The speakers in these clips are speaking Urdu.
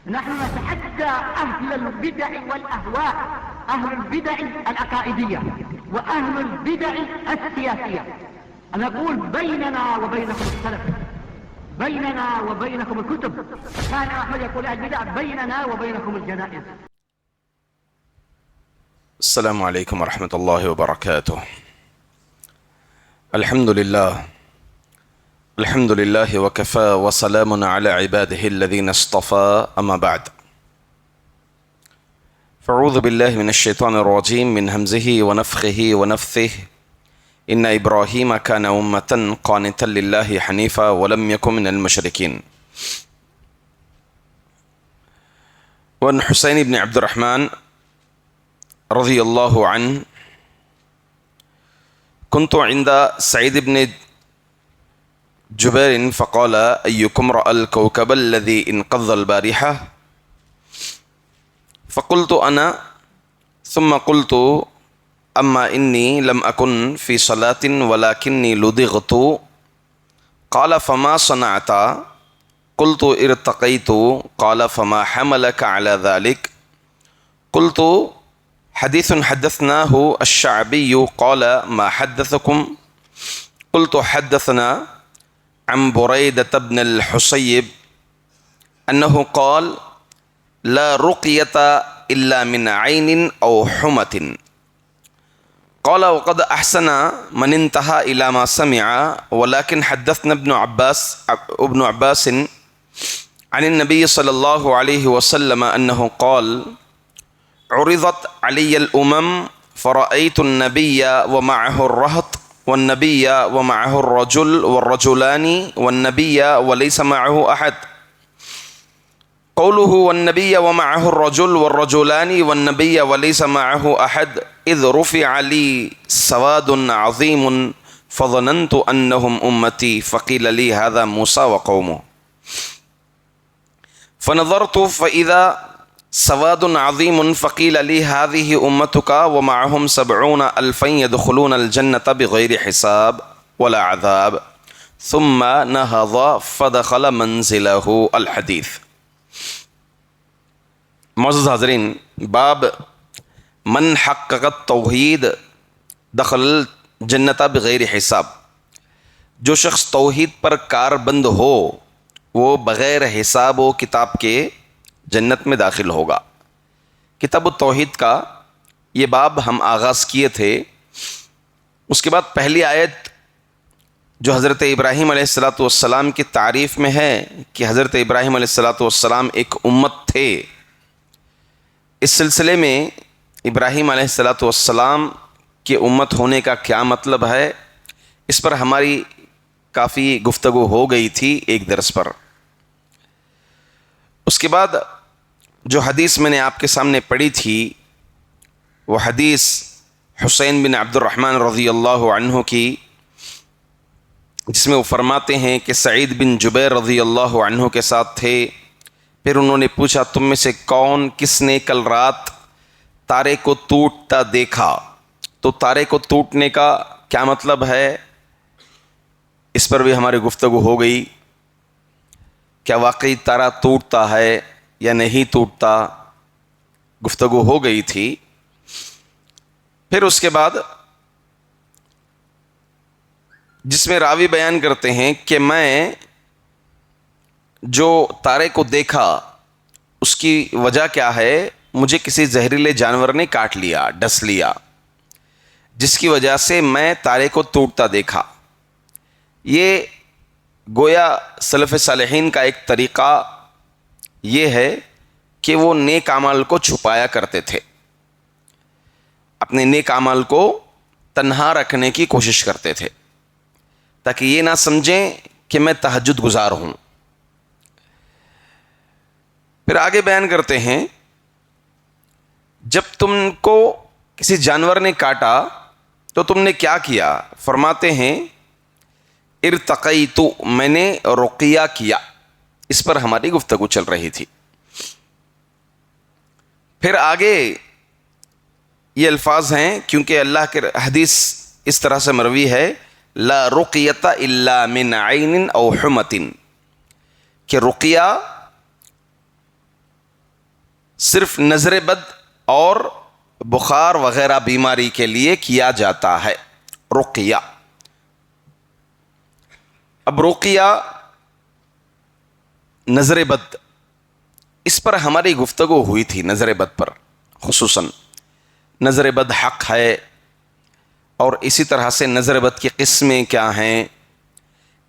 نحن نتحدى أهل البدع والأهواء، أهل البدع العقائدية وأهل البدع السياسية، أن نقول بيننا وبينكم السلف، بيننا وبينكم الكتب. كان أحمد يقول أهل البدع بيننا وبينكم الجنائز. السلام عليكم ورحمة الله وبركاته. الحمد لله وكفى وسلام على عباده الذين اصطفى أما بعد. فأعوذ بالله من الشيطان الرجيم من همزه ونفخه ونفثه. إن إبراهيم كان أمة قانتا لله حنيفا ولم يكن من المشركين. وعن حسين بن عبد الرحمن رضي الله عنه كنت عند سعيد بن جبير فقال أيكم رأى الكوكب الذي انقض البارحة؟ فقلت أنا، ثم قلت أما إني لم أكن في صلاة ولكني لدغت. قال فما صنعت؟ قلت ارتقيت. قال فما حملك على ذلك؟ قلت حديث حدثناه الشعبي. قال ما حدثكم؟ قلت حدثنا عن بريدة بن الحصيب أنه قال لا رقية إلا من عين أو حمة. قال وقد أحسن من انتهى إلى ما سمع، ولكن حدثنا ابن عباس عن النبي صلى الله عليه وسلم أنه قال عرضت علي الأمم فرأيت النبي ومعه الرهط والنبي ومعه الرجل والرجلان والنبي وليس معه أحد. قوله والنبي ومعه الرجل والرجلان والنبي وليس معه أحد إذ رفع لي سواد عظيم فظننت أنهم أمتي، فقيل لي هذا موسى وقومه. فنظرت فإذا سواد عظيم فقيل لي هذه أمتك ومعهم 70,000 يدخلون الجنة بغير حساب ولا عذاب. ثم نهض فدخل منزله. الحديث. معزز حاضرین، باب من حقق التوحید دخل جنت بغیر حساب. جو شخص توحید پر کار بند ہو وہ بغیر حساب و کتاب کے جنت میں داخل ہوگا. کتاب التوحید کا یہ باب ہم آغاز کیے تھے. اس کے بعد پہلی آیت جو حضرت ابراہیم علیہ السلام کی تعریف میں ہے کہ حضرت ابراہیم علیہ السلام ایک امت تھے. اس سلسلے میں ابراہیم علیہ السلام کے امت ہونے کا کیا مطلب ہے، اس پر ہماری کافی گفتگو ہو گئی تھی ایک درس پر. اس کے بعد جو حدیث میں نے آپ کے سامنے پڑھی تھی وہ حدیث حسین بن عبد الرحمن رضی اللہ عنہ کی، جس میں وہ فرماتے ہیں کہ سعید بن جبیر رضی اللہ عنہ کے ساتھ تھے. پھر انہوں نے پوچھا تم میں سے کون کس نے کل رات تارے کو ٹوٹتا دیکھا؟ تو تارے کو ٹوٹنے کا کیا مطلب ہے، اس پر بھی ہماری گفتگو ہو گئی. کیا واقعی تارا ٹوٹتا ہے یا نہیں ٹوٹتا، گفتگو ہو گئی تھی. پھر اس کے بعد جس میں راوی بیان کرتے ہیں کہ میں جو تارے کو دیکھا اس کی وجہ کیا ہے، مجھے کسی زہریلے جانور نے کاٹ لیا، ڈس لیا، جس کی وجہ سے میں تارے کو ٹوٹتا دیکھا. یہ گویا سلف صالحین کا ایک طریقہ یہ ہے کہ وہ نیک اعمال کو چھپایا کرتے تھے، اپنے نیک اعمال کو تنہا رکھنے کی کوشش کرتے تھے تاکہ یہ نہ سمجھیں کہ میں تہجد گزار ہوں. پھر آگے بیان کرتے ہیں جب تم کو کسی جانور نے کاٹا تو تم نے کیا کیا؟ فرماتے ہیں ارتقیت، میں نے رقیہ کیا. اس پر ہماری گفتگو چل رہی تھی. پھر آگے یہ الفاظ ہیں، کیونکہ اللہ کے حدیث اس طرح سے مروی ہے لا رقیۃ الا من عین او حمۃ، کہ رقیہ صرف نظر بد اور بخار وغیرہ بیماری کے لیے کیا جاتا ہے رقیہ۔ اب رقیہ نظر بد، اس پر ہماری گفتگو ہوئی تھی، نظر بد پر خصوصاً نظر بد حق ہے، اور اسی طرح سے نظر بد کی قسمیں کیا ہیں،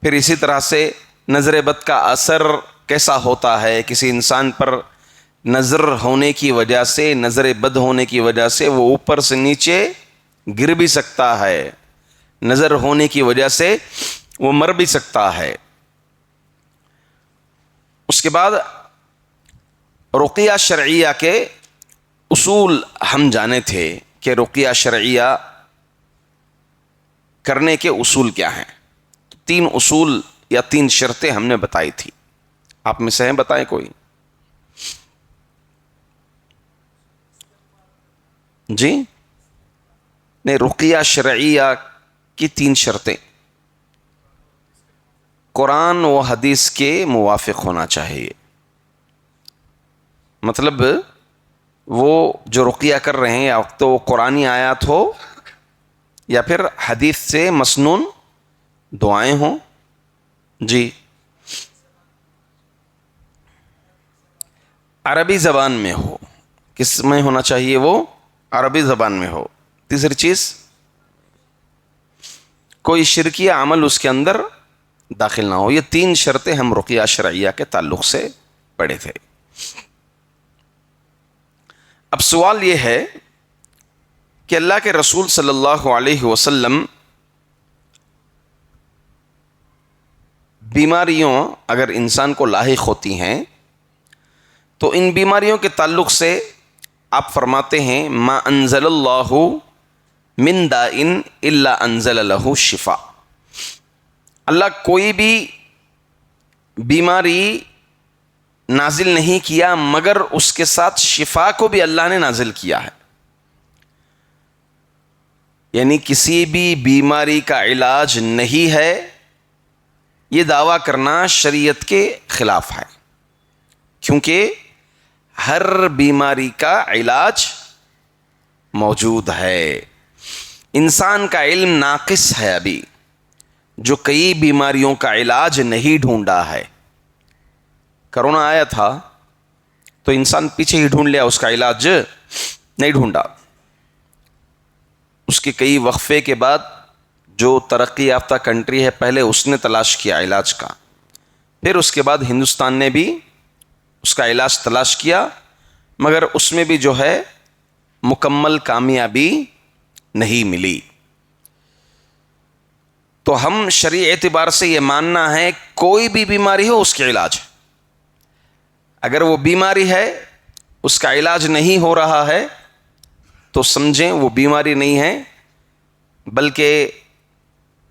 پھر اسی طرح سے نظر بد کا اثر کیسا ہوتا ہے، کسی انسان پر نظر ہونے کی وجہ سے، نظر بد ہونے کی وجہ سے وہ اوپر سے نیچے گر بھی سکتا ہے، نظر ہونے کی وجہ سے وہ مر بھی سکتا ہے۔ اس کے بعد رقیہ شرعیہ کے اصول ہم جانے تھے کہ رقیہ شرعیہ کرنے کے اصول کیا ہیں، 3 اصول یا 3 شرطیں ہم نے بتائی تھی۔ آپ میں سے ہیں بتائیں کوئی؟ جی نہیں، رقیہ شرعیہ کی 3 شرطیں قرآن و حدیث کے موافق ہونا چاہیے، مطلب وہ جو رقیہ کر رہے ہیں یا تو قرآنی آیات ہو یا پھر حدیث سے مسنون دعائیں ہوں۔ جی عربی زبان میں ہو، کس میں ہونا چاہیے؟ وہ عربی زبان میں ہو۔ تیسری چیز، کوئی شرکیہ عمل اس کے اندر داخل نہ ہو۔ یہ 3 شرطیں ہم رقیہ شرعیہ کے تعلق سے پڑھے تھے۔ اب سوال یہ ہے کہ اللہ کے رسول صلی اللہ علیہ وسلم بیماریوں اگر انسان کو لاحق ہوتی ہیں تو ان بیماریوں کے تعلق سے آپ فرماتے ہیں ما انزل اللہ من داء الا انزل له شفاء، اللہ کوئی بھی بیماری نازل نہیں کیا مگر اس کے ساتھ شفا کو بھی اللہ نے نازل کیا ہے۔ یعنی کسی بھی بیماری کا علاج نہیں ہے، یہ دعویٰ کرنا شریعت کے خلاف ہے، کیونکہ ہر بیماری کا علاج موجود ہے۔ انسان کا علم ناقص ہے ابھی، جو کئی بیماریوں کا علاج نہیں ڈھونڈا ہے۔ کرونا آیا تھا تو انسان پیچھے ہی ڈھونڈ لیا، اس کا علاج نہیں ڈھونڈا۔ اس کے کئی وقفے کے بعد جو ترقی یافتہ کنٹری ہے پہلے اس نے تلاش کیا علاج کا، پھر اس کے بعد ہندوستان نے بھی اس کا علاج تلاش کیا، مگر اس میں بھی جو ہے مکمل کامیابی نہیں ملی۔ تو ہم شرعی اعتبار سے یہ ماننا ہے کوئی بھی بیماری ہو اس کے علاج، اگر وہ بیماری ہے اس کا علاج نہیں ہو رہا ہے تو سمجھیں وہ بیماری نہیں ہے، بلکہ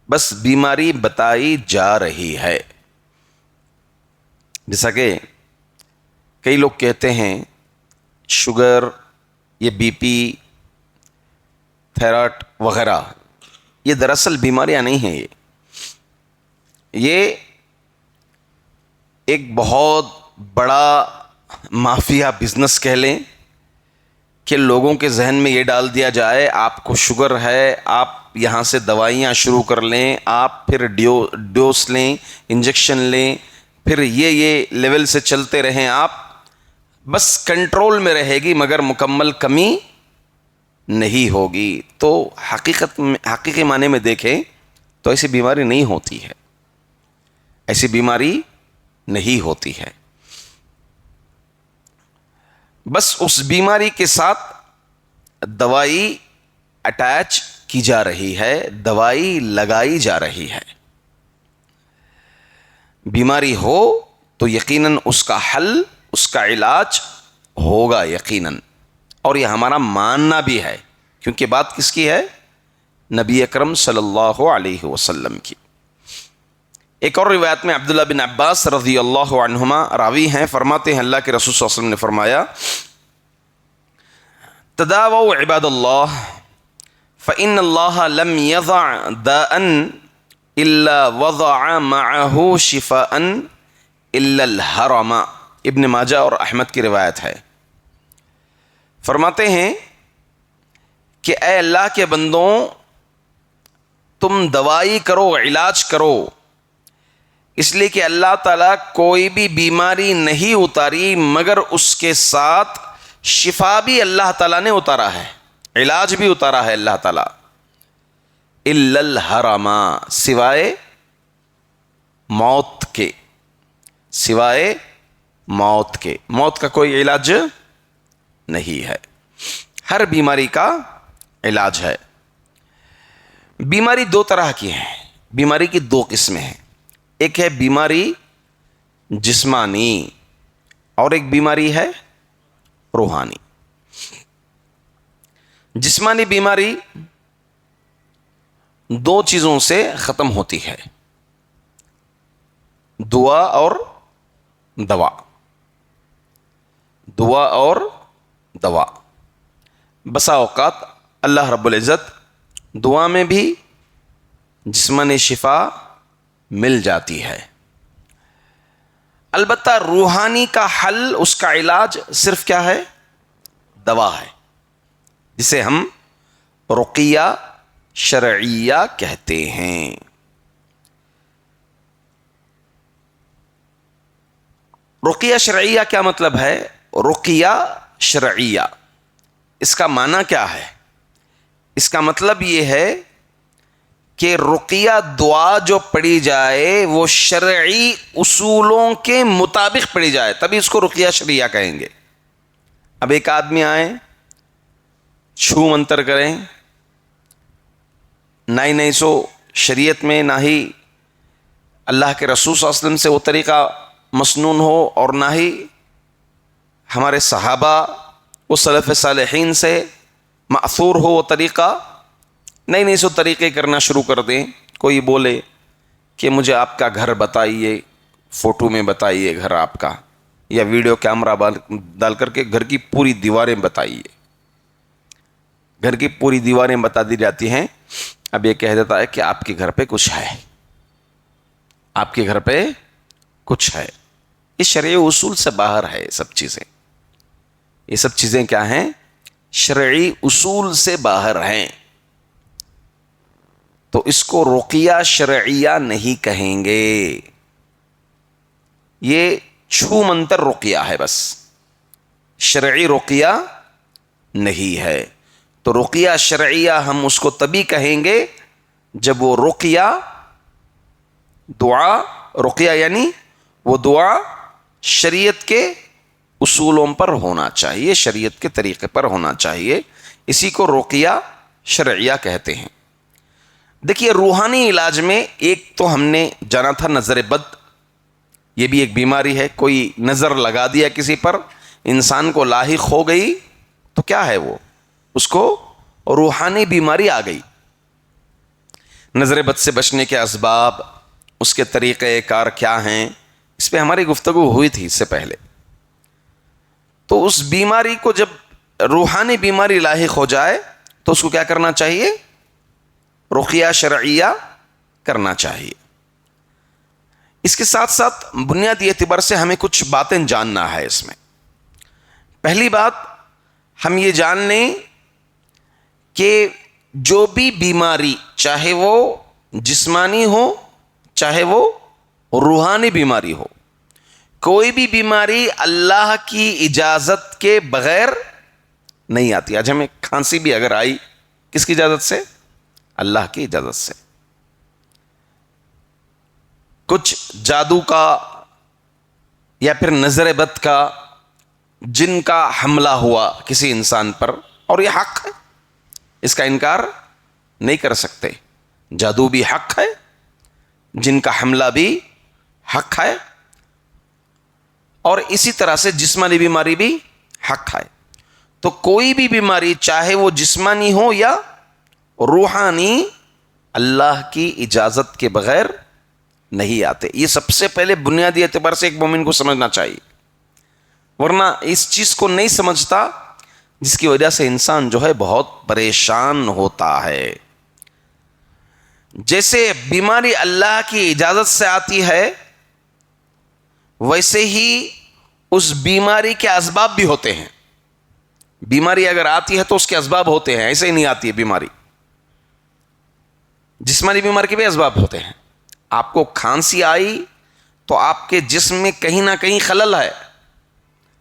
بس بیماری بتائی جا رہی ہے۔ جیسا کہ کئی لوگ کہتے ہیں شوگر، یہ بی پی، تھائرائڈ وغیرہ، یہ دراصل بیماریاں نہیں ہیں، یہ ایک بہت بڑا مافیا بزنس کہہ لیں کہ لوگوں کے ذہن میں یہ ڈال دیا جائے آپ کو شوگر ہے، آپ یہاں سے دوائیاں شروع کر لیں، آپ پھر ڈوز لیں، انجیکشن لیں، پھر یہ لیول سے چلتے رہیں، آپ بس کنٹرول میں رہے گی مگر مکمل کمی نہیں ہوگی۔ تو حقیقی معنی میں دیکھیں تو ایسی بیماری نہیں ہوتی ہے، ایسی بیماری نہیں ہوتی ہے۔ بس اس بیماری کے ساتھ دوائی اٹیچ کی جا رہی ہے، دوائی لگائی جا رہی ہے۔ بیماری ہو تو یقیناً اس کا حل، اس کا علاج ہوگا یقیناً، اور یہ ہمارا ماننا بھی ہے، کیونکہ بات کس کی ہے؟ نبی اکرم صلی اللہ علیہ وسلم کی۔ ایک اور روایت میں عبداللہ بن عباس رضی اللہ عنہما راوی ہیں، فرماتے ہیں اللہ کے رسول صلی اللہ علیہ وسلم نے فرمایا تداووا عباد اللہ فإن اللہ لم يضع داء الا وضع معه شفاء الا الحرم۔ ابن ماجہ اور احمد کی روایت ہے۔ فرماتے ہیں کہ اے اللہ کے بندوں، تم دوائی کرو، علاج کرو، اس لیے کہ اللہ تعالیٰ کوئی بھی بیماری نہیں اتاری مگر اس کے ساتھ شفا بھی اللہ تعالیٰ نے اتارا ہے، علاج بھی اتارا ہے اللہ تعالیٰ. الا الحرم، سوائے موت کے، سوائے موت کے. موت کا کوئی علاج نہیں ہے، ہر بیماری کا علاج ہے. بیماری دو طرح کی ہے، بیماری کی دو قسمیں ہیں. ایک ہے بیماری جسمانی اور ایک بیماری ہے روحانی. جسمانی بیماری دو چیزوں سے ختم ہوتی ہے، دعا اور دوا. دعا اور دوا. بسا اوقات اللہ رب العزت دعا میں بھی جسمانی شفا مل جاتی ہے. البتہ روحانی کا حل، اس کا علاج صرف کیا ہے؟ دوا ہے، جسے ہم رقیہ شرعیہ کہتے ہیں. رقیہ شرعیہ کیا مطلب ہے؟ رقیہ شرعیہ اس کا معنی کیا ہے؟ اس کا مطلب یہ ہے کہ رقیہ دعا جو پڑھی جائے وہ شرعی اصولوں کے مطابق پڑھی جائے، تبھی اس کو رقیہ شرعیہ کہیں گے. اب ایک آدمی آئے، چھو منتر کریں، نہیں سو شریعت میں نہ ہی اللہ کے رسول صلی اللہ علیہ وسلم سے وہ طریقہ مسنون ہو اور نہ ہی ہمارے صحابہ و سلف صالحین سے مأثور ہو وہ طریقہ. نہیں سو طریقے کرنا شروع کر دیں. کوئی بولے کہ مجھے آپ کا گھر بتائیے، فوٹو میں بتائیے گھر آپ کا، یا ویڈیو کیمرہ ڈال کر کے گھر کی پوری دیواریں بتائیے. گھر کی پوری دیواریں بتا دی جاتی ہیں. اب یہ کہہ دیتا ہے کہ آپ کے گھر پہ کچھ ہے، آپ کے گھر پہ کچھ ہے. اس شرعی اصول سے باہر ہے یہ سب چیزیں. یہ سب چیزیں کیا ہیں؟ شرعی اصول سے باہر ہیں. تو اس کو رقیہ شرعیہ نہیں کہیں گے، یہ چھو منتر رقیہ ہے، بس شرعی رقیہ نہیں ہے. تو رقیہ شرعیہ ہم اس کو تبھی کہیں گے جب وہ رقیہ دعا، رقیہ یعنی وہ دعا شریعت کے اصولوں پر ہونا چاہیے، شریعت کے طریقے پر ہونا چاہیے. اسی کو رقیہ شرعیہ کہتے ہیں. دیکھیے روحانی علاج میں ایک تو ہم نے جانا تھا نظر بد، یہ بھی ایک بیماری ہے. کوئی نظر لگا دیا کسی پر، انسان کو لاحق ہو گئی تو کیا ہے وہ؟ اس کو روحانی بیماری آ گئی. نظر بد سے بچنے کے اسباب، اس کے طریقے کار کیا ہیں، اس پہ ہماری گفتگو ہوئی تھی اس سے پہلے. تو اس بیماری کو جب روحانی بیماری لاحق ہو جائے تو اس کو کیا کرنا چاہیے؟ رقیہ شرعیہ کرنا چاہیے. اس کے ساتھ ساتھ بنیادی اعتبار سے ہمیں کچھ باتیں جاننا ہے اس میں. پہلی بات ہم یہ جان لیں کہ جو بھی بیماری، چاہے وہ جسمانی ہو چاہے وہ روحانی بیماری ہو، کوئی بھی بیماری اللہ کی اجازت کے بغیر نہیں آتی. آج ہمیں کھانسی بھی اگر آئی، کس کی اجازت سے؟ اللہ کی اجازت سے. کچھ جادو کا یا پھر نظر بد کا، جن کا حملہ ہوا کسی انسان پر، اور یہ حق ہے، اس کا انکار نہیں کر سکتے. جادو بھی حق ہے، جن کا حملہ بھی حق ہے، اور اسی طرح سے جسمانی بیماری بھی حق ہے. تو کوئی بھی بیماری چاہے وہ جسمانی ہو یا روحانی، اللہ کی اجازت کے بغیر نہیں آتے. یہ سب سے پہلے بنیادی اعتبار سے ایک مومن کو سمجھنا چاہیے، ورنہ اس چیز کو نہیں سمجھتا، جس کی وجہ سے انسان جو ہے بہت پریشان ہوتا ہے. جیسے بیماری اللہ کی اجازت سے آتی ہے، ویسے ہی اس بیماری کے اسباب بھی ہوتے ہیں. بیماری اگر آتی ہے تو اس کے اسباب ہوتے ہیں، ایسے ہی نہیں آتی ہے بیماری. جسمانی بیماری کے بھی اسباب ہوتے ہیں. آپ کو کھانسی آئی تو آپ کے جسم میں کہیں نہ کہیں خلل ہے،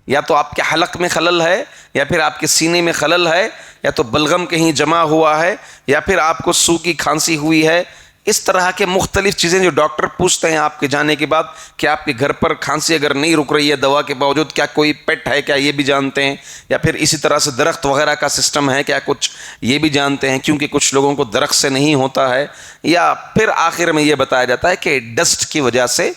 یا تو آپ کے حلق میں خلل ہے، یا پھر آپ کے سینے میں خلل ہے، یا تو بلغم کہیں جمع ہوا ہے، یا پھر آپ کو سوکھی کھانسی ہوئی ہے. اس طرح کے مختلف چیزیں جو ڈاکٹر پوچھتے ہیں آپ کے جانے کے بعد کہ آپ کے گھر پر کھانسی اگر نہیں رک رہی ہے دوا کے باوجود، کیا کوئی پیٹ ہے کیا، یہ بھی جانتے ہیں. یا پھر اسی طرح سے درخت وغیرہ کا سسٹم ہے کیا کچھ، یہ بھی جانتے ہیں، کیونکہ کچھ لوگوں کو درخت سے نہیں ہوتا ہے. یا پھر آخر میں یہ بتایا جاتا ہے کہ ڈسٹ کی وجہ سے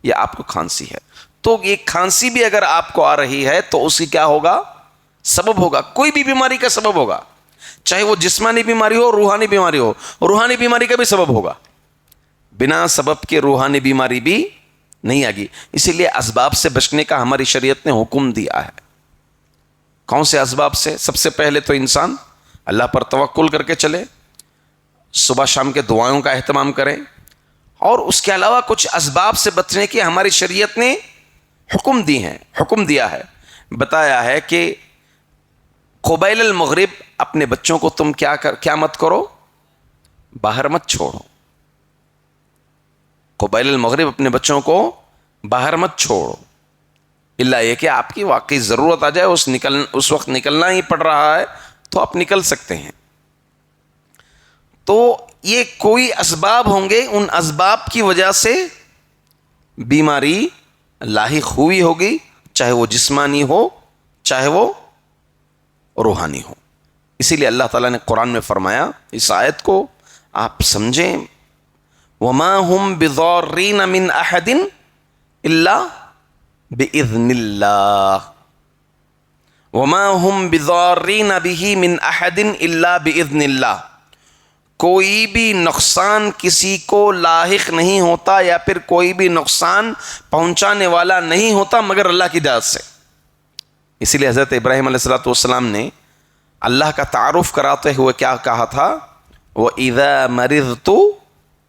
یہ آپ کو کھانسی ہے. تو یہ کھانسی بھی اگر آپ کو آ رہی ہے تو اس کی کیا ہوگا، سبب ہوگا. کوئی بھی بیماری کا سبب ہوگا، چاہے وہ جسمانی بیماری ہو، روحانی بیماری ہو. روحانی بیماری کا بھی سبب ہوگا، بنا سبب کے روحانی بیماری بھی نہیں آگی. اسی لیے اسباب سے بچنے کا ہماری شریعت نے حکم دیا ہے. کون سے اسباب سے؟ سب سے پہلے تو انسان اللہ پر توکل کر کے چلے، صبح شام کے دعاؤں کا اہتمام کرے، اور اس کے علاوہ کچھ اسباب سے بچنے کی ہماری شریعت نے حکم دیا ہے. بتایا ہے کہ قبیل المغرب اپنے بچوں کو تم کیا مت کرو، باہر مت چھوڑو. قبیل المغرب اپنے بچوں کو باہر مت چھوڑو، الا یہ کہ آپ کی واقعی ضرورت آ جائے، اس وقت نکلنا ہی پڑ رہا ہے تو آپ نکل سکتے ہیں. تو یہ کوئی اسباب ہوں گے، ان اسباب کی وجہ سے بیماری لاحق ہوئی ہوگی، چاہے وہ جسمانی ہو چاہے وہ روحانی ہو. اسی لیے اللہ تعالیٰ نے قرآن میں فرمایا، اس آیت کو آپ سمجھیں، وَمَا هُمْ بِضَارِّينَ مِنْ أَحَدٍ إِلَّا بِإِذْنِ اللَّهِ وَمَا هُمْ بِضَارِّينَ بِهِ مِنْ أَحَدٍ إِلَّا بِإِذْنِ اللَّهِ. کوئی بھی نقصان کسی کو لاحق نہیں ہوتا یا پھر کوئی بھی نقصان پہنچانے والا نہیں ہوتا مگر اللہ کی اجازت سے. اسی لیے حضرت ابراہیم علیہ السلام نے اللہ کا تعارف کراتے ہوئے کیا کہا تھا، وَإِذَا مَرِضْتُ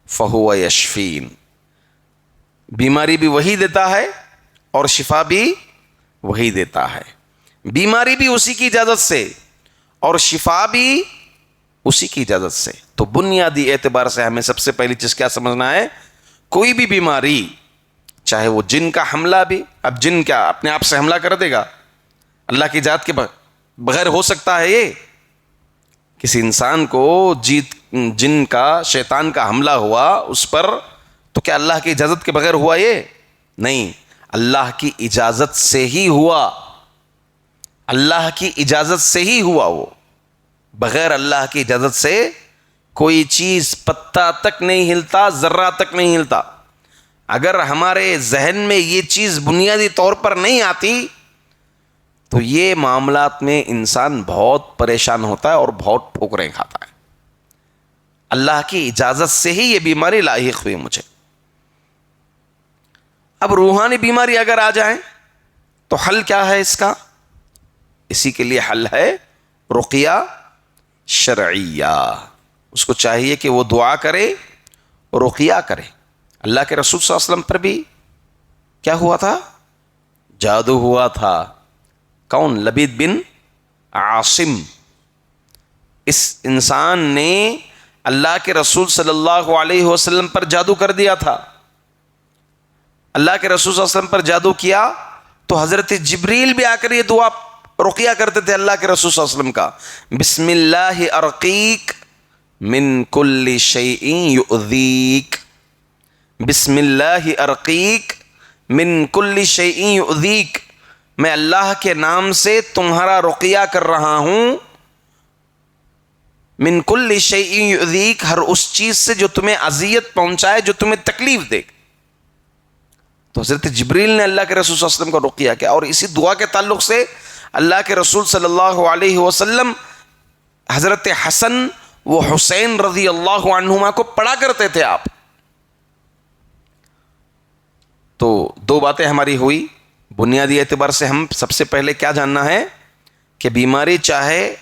فَهُوَ يَشْفِينِ. بیماری بھی وہی دیتا ہے اور شفا بھی وہی دیتا ہے. بیماری بھی اسی کی اجازت سے اور شفا بھی اسی کی اجازت سے. تو بنیادی اعتبار سے ہمیں سب سے پہلی چیز کیا سمجھنا ہے، کوئی بھی بیماری، چاہے وہ جن کا حملہ بھی، اب جن کیا اپنے آپ سے حملہ کر دے گا؟ اللہ کی اجازت کے بغیر ہو سکتا ہے یہ؟ کسی انسان کو جن کا، شیطان کا حملہ ہوا اس پر، تو کیا اللہ کی اجازت کے بغیر ہوا یہ؟ نہیں، اللہ کی اجازت سے ہی ہوا، اللہ کی اجازت سے ہی ہوا. وہ بغیر اللہ کی اجازت سے کوئی چیز پتا تک نہیں ہلتا، ذرہ تک نہیں ہلتا. اگر ہمارے ذہن میں یہ چیز بنیادی طور پر نہیں آتی تو یہ معاملات میں انسان بہت پریشان ہوتا ہے اور بہت ٹھوکریں کھاتا ہے. اللہ کی اجازت سے ہی یہ بیماری لاحق ہوئی مجھے. اب روحانی بیماری اگر آ جائے تو حل کیا ہے اس کا؟ اسی کے لیے حل ہے رقیہ شرعیہ. اس کو چاہیے کہ وہ دعا کرے، رقیہ کرے. اللہ کے رسول صلی اللہ علیہ وسلم پر بھی کیا ہوا تھا؟ جادو ہوا تھا. کون؟ لبید بن عاصم. اس انسان نے اللہ کے رسول صلی اللہ علیہ وسلم پر جادو کر دیا تھا. اللہ کے رسول صلی اللہ علیہ وسلم پر جادو کیا تو حضرت جبریل بھی آ کر یہ دعا رقیہ کرتے تھے اللہ کے رسول صلی اللہ علیہ وسلم کا، بسم اللہ ارقیک من کل شیء یؤذیک، بسم اللہ ارقیک من کل شیء یؤذیک. میں اللہ کے نام سے تمہارا رقیہ کر رہا ہوں، من کل شیء یؤذیک، ہر اس چیز سے جو تمہیں اذیت پہنچائے، جو تمہیں تکلیف دے. تو حضرت جبریل نے اللہ کے رسول صلی اللہ علیہ وسلم کا رقیہ کیا. اور اسی دعا کے تعلق سے اللہ کے رسول صلی اللہ علیہ وسلم حضرت حسن و حسین رضی اللہ عنہما کو پڑھا کرتے تھے آپ. تو دو باتیں ہماری ہوئی. بنیادی اعتبار سے ہم سب سے پہلے کیا جاننا ہے کہ بیماری چاہے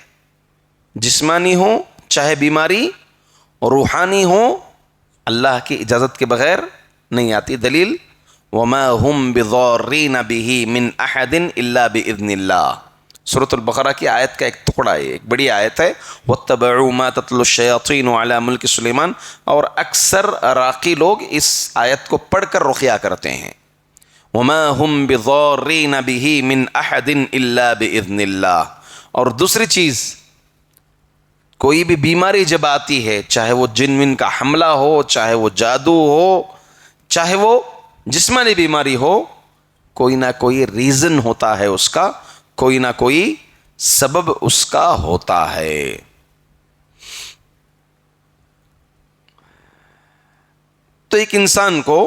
جسمانی ہو چاہے بیماری روحانی ہو، اللہ کی اجازت کے بغیر نہیں آتی. دلیل وَمَا هُمْ بِضَارِّينَ بِهِ مِنْ أَحَدٍ إِلَّا بِإِذْنِ اللَّهِ، سورۃ البقرہ کی آیت کا ایک ٹکڑا ہے، ایک بڑی آیت ہے، وَاتَّبَعُوا مَا تَتْلُو الشَّيَاطِينُ عَلَى مُلْكِ سُلَيْمَانَ، اور اکثر عراقی لوگ اس آیت کو پڑھ کر رقیہ کرتے ہیں، وَمَا هُمْ بِضَارِّينَ بِهِ مِنْ أَحَدٍ إِلَّا بِإِذْنِ اللَّهِ۔ اور دوسری چیز، کوئی بھی بیماری جب آتی ہے، چاہے وہ جن ون کا حملہ ہو، چاہے وہ جادو ہو، چاہے وہ جسمانی بیماری ہو، کوئی نہ کوئی ریزن ہوتا ہے اس کا، کوئی نہ کوئی سبب اس کا ہوتا ہے۔ تو ایک انسان کو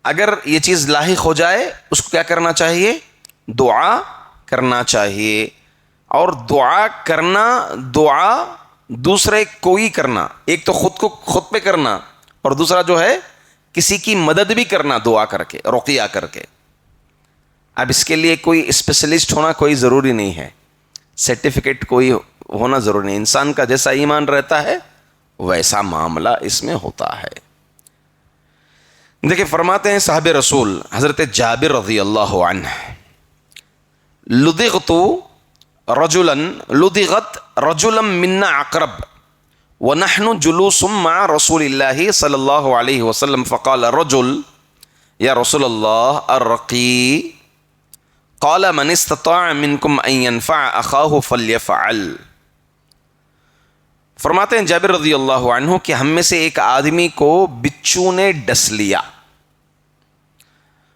اگر یہ چیز لاحق ہو جائے، اس کو کیا کرنا چاہیے؟ دعا کرنا چاہیے۔ اور دعا کرنا، دعا دوسرے کوئی کرنا، ایک تو خود کو خود پہ کرنا، اور دوسرا جو ہے کسی کی مدد بھی کرنا دعا کر کے، رقیہ کر کے۔ اب اس کے لیے کوئی اسپیشلسٹ ہونا کوئی ضروری نہیں ہے، سرٹیفکیٹ کوئی ہونا ضروری نہیں، انسان کا جیسا ایمان رہتا ہے ویسا معاملہ اس میں ہوتا ہے۔ دیکھیں فرماتے ہیں صاحب رسول حضرت جابر رضی اللہ عنہ، لدغت رجلا منا عقرب ونحن جلوس مع رسول اللہ صلی اللہ علیہ وسلم فقال رجل یا رسول اللہ ارقی قال من استطاع منکم ان ينفع اخاہ فلیفعل۔ فرماتے ہیں جابر رضی اللہ عنہ کہ ہم میں سے ایک آدمی کو بچھو نے ڈس لیا،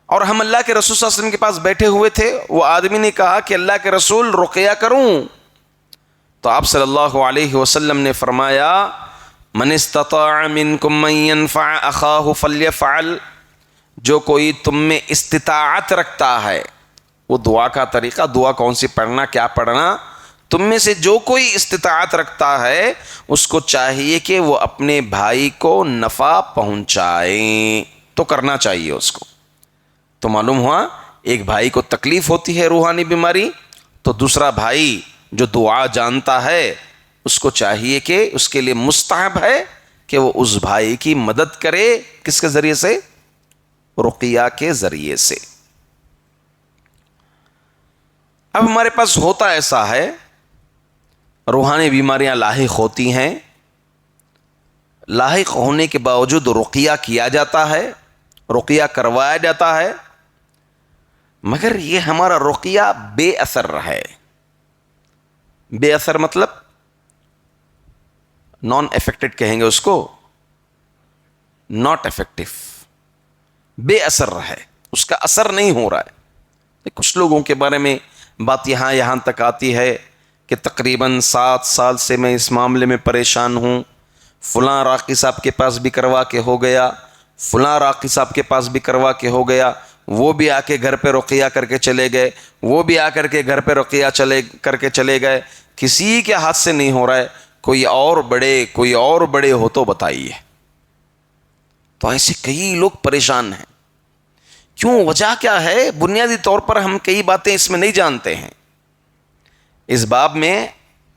اور ہم اللہ کے رسول صلی اللہ علیہ وسلم کے پاس بیٹھے ہوئے تھے، وہ آدمی نے کہا کہ اللہ کے رسول رقیہ کروں، تو آپ صلی اللہ علیہ وسلم نے فرمایا من استطاع منکم من ينفع اخاہ فلیفعل، جو کوئی تم میں استطاعت رکھتا ہے، وہ دعا کا طریقہ، دعا کون سی پڑھنا، کیا پڑھنا، تم میں سے جو کوئی استطاعت رکھتا ہے اس کو چاہیے کہ وہ اپنے بھائی کو نفع پہنچائیں، تو کرنا چاہیے اس کو۔ تو معلوم ہوا ایک بھائی کو تکلیف ہوتی ہے روحانی بیماری، تو دوسرا بھائی جو دعا جانتا ہے اس کو چاہیے کہ اس کے لیے مستحب ہے کہ وہ اس بھائی کی مدد کرے، کس کے ذریعے سے؟ رقیہ کے ذریعے سے۔ اب ہمارے پاس ہوتا ایسا ہے، روحانی بیماریاں لاحق ہوتی ہیں، لاحق ہونے کے باوجود رقیہ کیا جاتا ہے، رقیہ کروایا جاتا ہے، مگر یہ ہمارا رقیہ بے اثر ہے۔ بے اثر مطلب نان افیکٹڈ کہیں گے اس کو، ناٹ افیکٹو، بے اثر ہے، اس کا اثر نہیں ہو رہا ہے۔ کچھ لوگوں کے بارے میں بات یہاں تک آتی ہے کہ تقریباً 7 سال سے میں اس معاملے میں پریشان ہوں، فلاں راقی صاحب کے پاس بھی کروا کے ہو گیا، فلاں راقی صاحب کے پاس بھی کروا کے ہو گیا، وہ بھی آ کے گھر پہ رقیہ کر کے چلے گئے، وہ بھی آ کر کے گھر پہ رقیہ کر کے چلے گئے، کسی کے ہاتھ سے نہیں ہو رہا ہے، کوئی اور بڑے ہو تو بتائیے۔ تو ایسے کئی لوگ پریشان ہیں، کیوں؟ وجہ کیا ہے؟ بنیادی طور پر ہم کئی باتیں اس میں نہیں جانتے ہیں۔ اس باب میں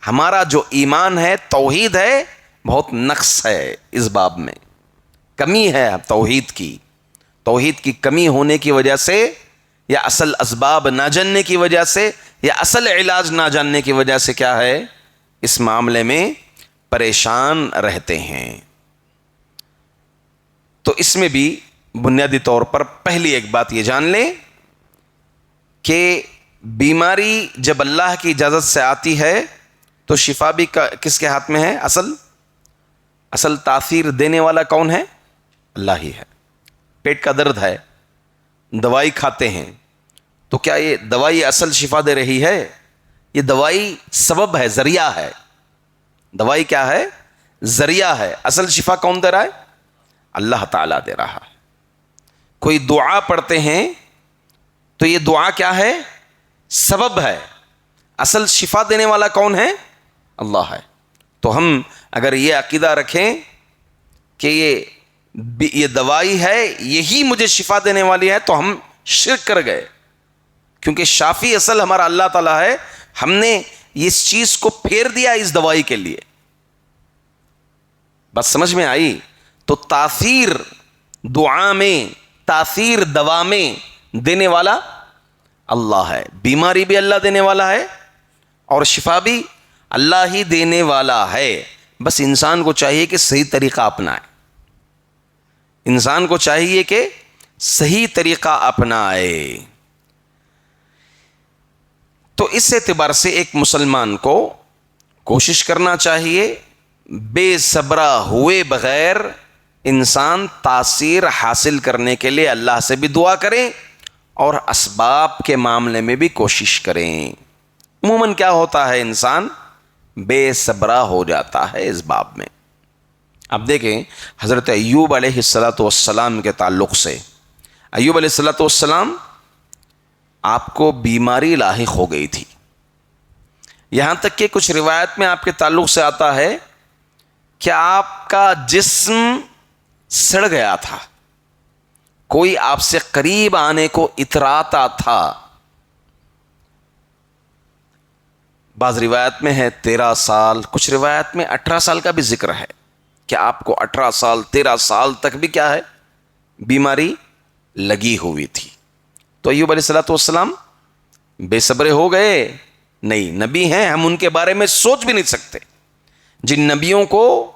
ہمارا جو ایمان ہے، توحید ہے، بہت نقص ہے، اس باب میں کمی ہے توحید کی کمی ہونے کی وجہ سے، یا اصل اسباب نہ جاننے کی وجہ سے، یا اصل علاج نہ جاننے کی وجہ سے کیا ہے؟ اس معاملے میں پریشان رہتے ہیں۔ تو اس میں بھی بنیادی طور پر پہلی ایک بات یہ جان لیں کہ بیماری جب اللہ کی اجازت سے آتی ہے تو شفا بھی کس کے ہاتھ میں ہے؟ اصل تاثیر دینے والا کون ہے؟ اللہ ہی ہے۔ پیٹ کا درد ہے، دوائی کھاتے ہیں، تو کیا یہ دوائی اصل شفا دے رہی ہے؟ یہ دوائی سبب ہے، ذریعہ ہے۔ دوائی کیا ہے؟ ذریعہ ہے۔ اصل شفا کون دے رہا ہے؟ اللہ تعالیٰ دے رہا ہے۔ کوئی دعا پڑھتے ہیں تو یہ دعا کیا ہے؟ سبب ہے۔ اصل شفا دینے والا کون ہے؟ اللہ ہے۔ تو ہم اگر یہ عقیدہ رکھیں کہ یہ دوائی ہے، یہی مجھے شفا دینے والی ہے، تو ہم شرک کر گئے، کیونکہ شافی اصل ہمارا اللہ تعالیٰ ہے، ہم نے اس چیز کو پھیر دیا اس دوائی کے لیے۔ بس سمجھ میں آئی؟ تو تاثیر دعا میں، تاثیر دوا میں دینے والا اللہ ہے، بیماری بھی اللہ دینے والا ہے، اور شفا بھی اللہ ہی دینے والا ہے. بس انسان کو چاہیے کہ صحیح طریقہ اپنائے. انسان کو چاہیے کہ صحیح طریقہ اپنائے. تو اس اعتبار سے ایک مسلمان کو کوشش کرنا چاہیے بے صبرا ہوئے بغیر انسان تاثیر حاصل کرنے کے لیے اللہ سے بھی دعا کریں اور اسباب کے معاملے میں بھی کوشش کریں. عموماً کیا ہوتا ہے، انسان بے صبرا ہو جاتا ہے اس باب میں. اب دیکھیں حضرت ایوب علیہ السلام کے تعلق سے. ایوب علیہ السلام آپ کو بیماری لاحق ہو گئی تھی. یہاں تک کہ کچھ روایت میں آپ کے تعلق سے آتا ہے کہ آپ کا جسم سڑ گیا تھا، کوئی آپ سے قریب آنے کو اتراتا تھا. بعض روایت میں ہے 13 سال، کچھ روایت میں 18 سال کا بھی ذکر ہے کہ آپ کو 18 سال 13 سال تک بھی کیا ہے، بیماری لگی ہوئی تھی. تو ایوب علیہ السلام بے صبرے ہو گئے؟ نہیں، نبی ہیں، ہم ان کے بارے میں سوچ بھی نہیں سکتے. جن نبیوں کو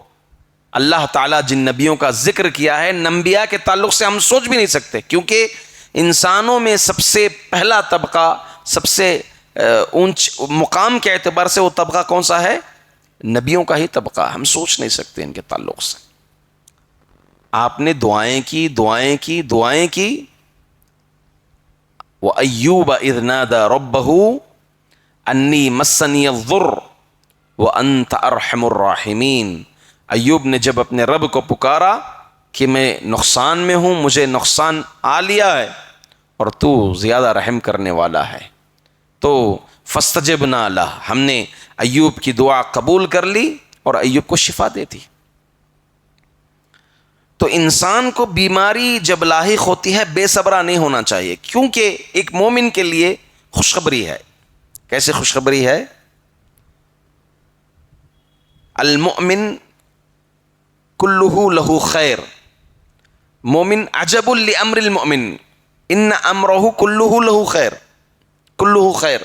اللہ تعالیٰ جن نبیوں کا ذکر کیا ہے، انبیاء کے تعلق سے ہم سوچ بھی نہیں سکتے، کیونکہ انسانوں میں سب سے پہلا طبقہ، سب سے اونچ مقام کے اعتبار سے وہ طبقہ کون سا ہے؟ نبیوں کا ہی طبقہ. ہم سوچ نہیں سکتے ان کے تعلق سے. آپ نے دعائیں کی دعائیں کی دعائیں کی. وَأَيُّوبَ إِذْ نَادَى رَبَّهُ أَنِّي مَسَّنِيَ الضُّرُّ وَأَنْتَ أَرْحَمُ الرَّاحِمِينَ. ایوب نے جب اپنے رب کو پکارا کہ میں نقصان میں ہوں، مجھے نقصان آ لیا ہے اور تو زیادہ رحم کرنے والا ہے، تو فاستجبنا لہ، ہم نے ایوب کی دعا قبول کر لی اور ایوب کو شفا دے دی. تو انسان کو بیماری جب لاحق ہوتی ہے بے صبرا نہیں ہونا چاہیے، کیونکہ ایک مومن کے لیے خوشخبری ہے. کیسے خوشخبری ہے؟ المؤمن کلہ لہ خیر. مومن عجب لامر المؤمن ان امرہ کلہ لہ خیر، کلہ خیر.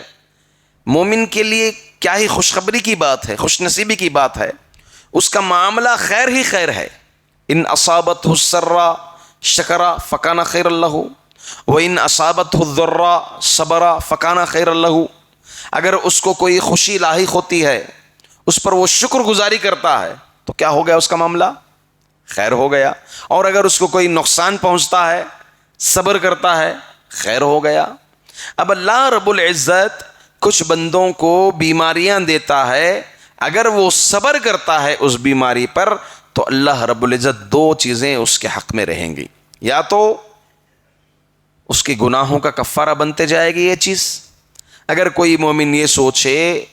مومن کے لیے کیا ہی خوشخبری کی بات ہے، خوش نصیبی کی بات ہے، اس کا معاملہ خیر ہی خیر ہے. ان اصابتہ السراء شکر فکان خیر لہ وان اصابتہ الضراء صبر فکان خیر لہ. اگر اس کو کوئی خوشی لاحق ہوتی ہے، اس پر وہ شکر گزاری کرتا ہے، تو کیا ہو گیا؟ اس کا معاملہ خیر ہو گیا. اور اگر اس کو کوئی نقصان پہنچتا ہے، صبر کرتا ہے، خیر ہو گیا. اب اللہ رب العزت کچھ بندوں کو بیماریاں دیتا ہے، اگر وہ صبر کرتا ہے اس بیماری پر تو اللہ رب العزت 2 چیزیں اس کے حق میں رہیں گی. یا تو اس کے گناہوں کا کفارہ بنتے جائے گی یہ چیز. اگر کوئی مومن یہ سوچے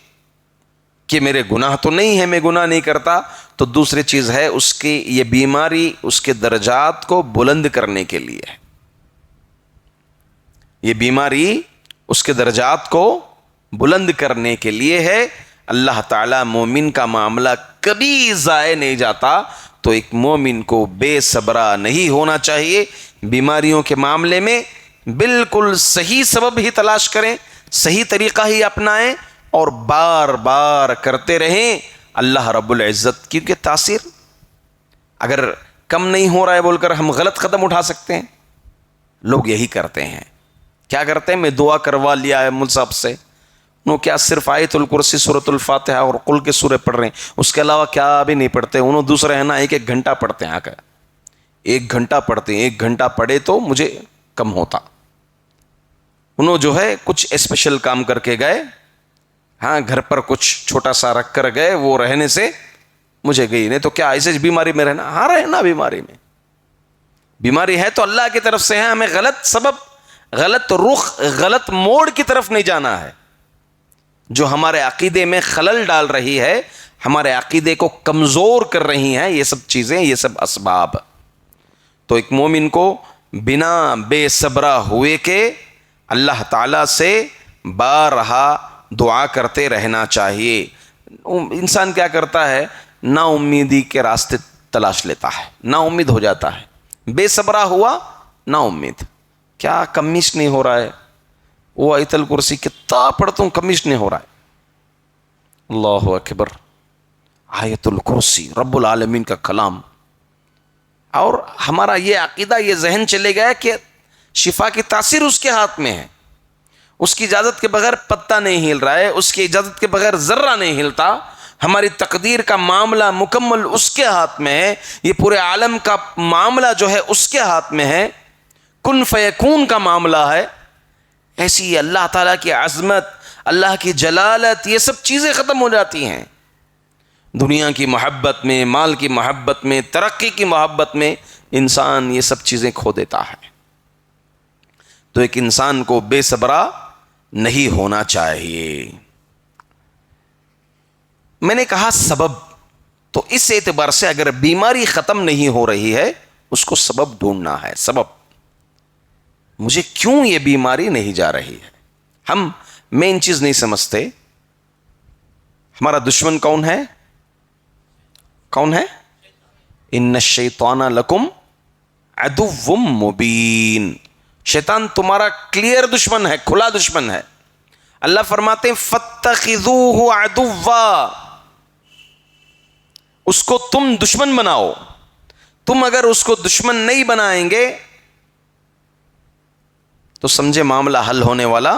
کہ میرے گناہ تو نہیں ہے، میں گناہ نہیں کرتا، تو دوسری چیز ہے اس کی یہ بیماری اس کے درجات کو بلند کرنے کے لیے ہے. یہ بیماری اس کے درجات کو بلند کرنے کے لیے ہے. اللہ تعالیٰ مومن کا معاملہ کبھی ضائع نہیں جاتا. تو ایک مومن کو بے صبرا نہیں ہونا چاہیے. بیماریوں کے معاملے میں بالکل صحیح سبب ہی تلاش کریں، صحیح طریقہ ہی اپنائیں اور بار بار کرتے رہیں. اللہ رب العزت کی تاثیر اگر کم نہیں ہو رہا ہے بول کر ہم غلط قدم اٹھا سکتے ہیں. لوگ یہی کرتے ہیں. کیا کرتے ہیں؟ میں دعا کروا لیا ہے مل صاحب سے، انہوں کیا صرف آیت الکرسی سورۃ الفاتحہ اور قل کے سورے پڑھ رہے ہیں، اس کے علاوہ کیا بھی نہیں پڑھتے. انہوں دوسرے ہیں نا 1 گھنٹہ پڑھتے ہیں. آ کر 1 گھنٹہ پڑھتے ہیں، 1 گھنٹہ پڑھے تو مجھے کم ہوتا. انہوں جو ہے کچھ اسپیشل کام کر کے گئے، ہاں گھر پر کچھ چھوٹا سا رکھ کر گئے، وہ رہنے سے مجھے گئی. نہیں تو کیا ایسے بیماری میں رہنا؟ ہاں رہنا بیماری میں. بیماری ہے تو اللہ کی طرف سے ہے. ہمیں غلط سبب، غلط رخ، غلط موڑ کی طرف نہیں جانا ہے جو ہمارے عقیدے میں خلل ڈال رہی ہے، ہمارے عقیدے کو کمزور کر رہی ہیں. یہ سب چیزیں، یہ سب اسباب. تو ایک مومن کو بنا بے صبرا ہوئے کہ اللہ تعالی سے بارہا دعا کرتے رہنا چاہیے. انسان کیا کرتا ہے؟ نا امیدی کے راستے تلاش لیتا ہے، نا امید ہو جاتا ہے. بے صبرا ہوا، نا امید. کیا کمیش نہیں ہو رہا ہے؟ وہ آیت الکرسی کتنا پڑھتا ہوں، کمیش نہیں ہو رہا ہے. اللہ اکبر، آیت الکرسی رب العالمین کا کلام. اور ہمارا یہ عقیدہ، یہ ذہن چلے گیا کہ شفا کی تاثیر اس کے ہاتھ میں ہے. اس کی اجازت کے بغیر پتا نہیں ہل رہا ہے، اس کی اجازت کے بغیر ذرہ نہیں ہلتا. ہماری تقدیر کا معاملہ مکمل اس کے ہاتھ میں ہے. یہ پورے عالم کا معاملہ جو ہے اس کے ہاتھ میں ہے. کن فیکون کا معاملہ ہے. ایسی اللہ تعالیٰ کی عظمت، اللہ کی جلالت، یہ سب چیزیں ختم ہو جاتی ہیں. دنیا کی محبت میں، مال کی محبت میں، ترقی کی محبت میں انسان یہ سب چیزیں کھو دیتا ہے. تو ایک انسان کو بے صبرا نہیں ہونا چاہیے. میں نے کہا سبب، تو اس اعتبار سے اگر بیماری ختم نہیں ہو رہی ہے اس کو سبب ڈھونڈنا ہے. سبب، مجھے کیوں یہ بیماری نہیں جا رہی ہے. ہم مین چیز نہیں سمجھتے. ہمارا دشمن کون ہے؟ کون ہے؟ ان الشیطان لکم عدو مبین. شیطان تمہارا کلیئر دشمن ہے، کھلا دشمن ہے. اللہ فرماتے ہیں فاتخذوہ عدوا، اس کو تم دشمن بناؤ. تم اگر اس کو دشمن نہیں بنائیں گے تو سمجھے معاملہ حل ہونے والا.